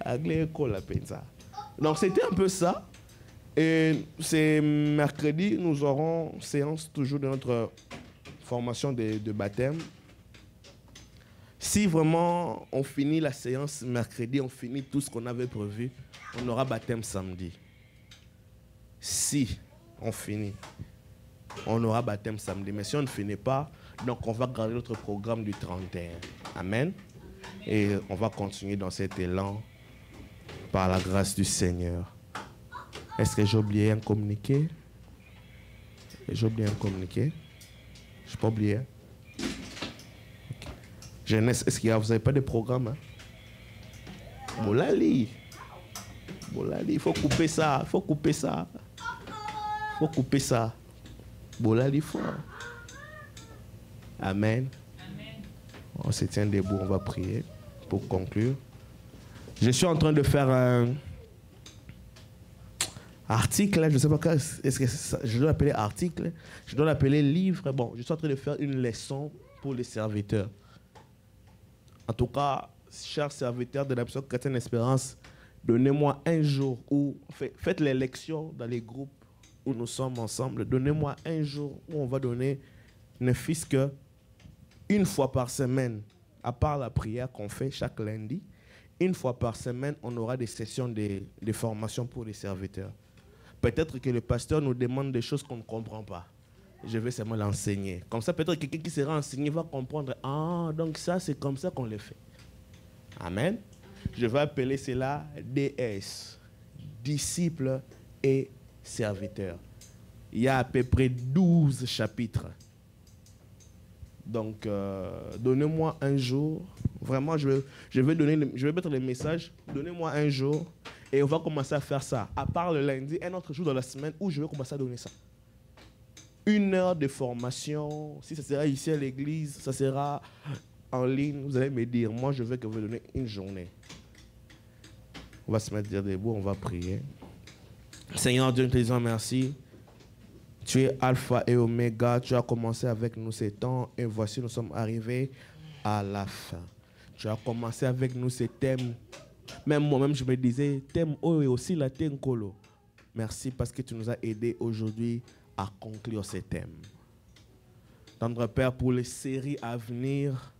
Anglais école, appelle ça. Donc c'était un peu ça. Et c'est mercredi, nous aurons séance toujours de notre formation de baptême. Si vraiment on finit la séance mercredi, on finit tout ce qu'on avait prévu, on aura baptême samedi. Si on finit, on aura baptême samedi. Mais si on ne finit pas, donc on va garder notre programme du 31. Amen. Et on va continuer dans cet élan par la grâce du Seigneur. Est-ce que j'ai oublié un communiqué? J'ai oublié un communiqué? Je n'ai pas oublié. Okay. Jeunesse, est-ce qu'il y a, vous n'avez pas de programme? Hein? Bolali, il faut couper ça. Il faut couper ça. Il faut couper ça. Bolali fort. Amen. On se tient debout, on va prier pour conclure. Je suis en train de faire un article, je ne sais pas est-ce que je dois l'appeler article, je dois l'appeler livre. Bon, je suis en train de faire une leçon pour les serviteurs. En tout cas, chers serviteurs de la mission chrétienne Espérance, donnez-moi un jour où, faites les lections dans les groupes où nous sommes ensemble, donnez-moi un jour où on va donner ne fût-ce que une fois par semaine, à part la prière qu'on fait chaque lundi, une fois par semaine, on aura des sessions de formation pour les serviteurs. Peut-être que le pasteur nous demande des choses qu'on ne comprend pas. Je vais seulement l'enseigner. Comme ça, peut-être quelqu'un qui sera enseigné va comprendre. Ah, donc ça, c'est comme ça qu'on le fait. Amen. Je vais appeler cela DS, disciples et serviteurs. Il y a à peu près 12 chapitres. Donc, donnez-moi un jour. Vraiment, je vais mettre les messages. Donnez-moi un jour et on va commencer à faire ça. À part le lundi, un autre jour dans la semaine où je vais commencer à donner ça. 1 heure de formation. Si ça sera ici à l'église, ça sera en ligne. Vous allez me dire, moi, je veux que vous donniez une journée. On va se mettre debout, on va prier. Seigneur Dieu, nous te disons merci. Tu es Alpha et Oméga. Tu as commencé avec nous ces temps et voici, nous sommes arrivés à la fin. Tu as commencé avec nous ces thèmes. Même moi-même, je me disais, thème O et aussi la thème Kolo. Merci parce que tu nous as aidés aujourd'hui à conclure ces thèmes. Tendre Père, pour les séries à venir,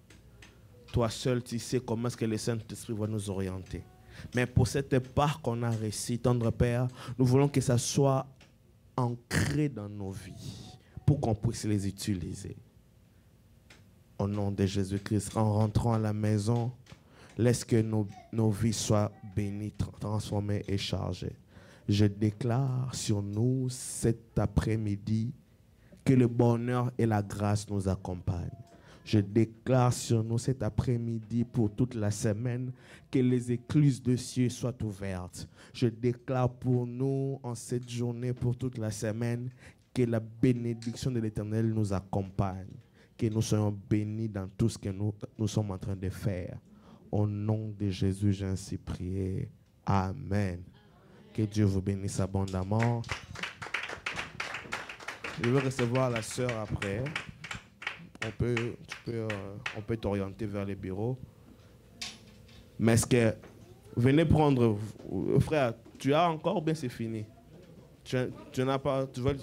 toi seul, tu sais comment est-ce que le Saint-Esprit va nous orienter. Mais pour cette part qu'on a réussi, tendre Père, nous voulons que ça soit ancré dans nos vies pour qu'on puisse les utiliser. Au nom de Jésus-Christ, en rentrant à la maison, laisse que nos vies soient bénies, transformées et chargées. Je déclare sur nous cet après-midi que le bonheur et la grâce nous accompagnent. Je déclare sur nous cet après-midi pour toute la semaine que les écluses de cieux soient ouvertes. Je déclare pour nous en cette journée, pour toute la semaine, que la bénédiction de l'Éternel nous accompagne, que nous soyons bénis dans tout ce que nous sommes en train de faire. Au nom de Jésus, j'ai ainsi prié. Amen. Que Dieu vous bénisse abondamment. Je veux recevoir la sœur après. On peut t'orienter vers les bureaux. Mais est-ce que... Venez prendre... Frère, tu as encore ou bien c'est fini? Tu n'as pas... Tu veux...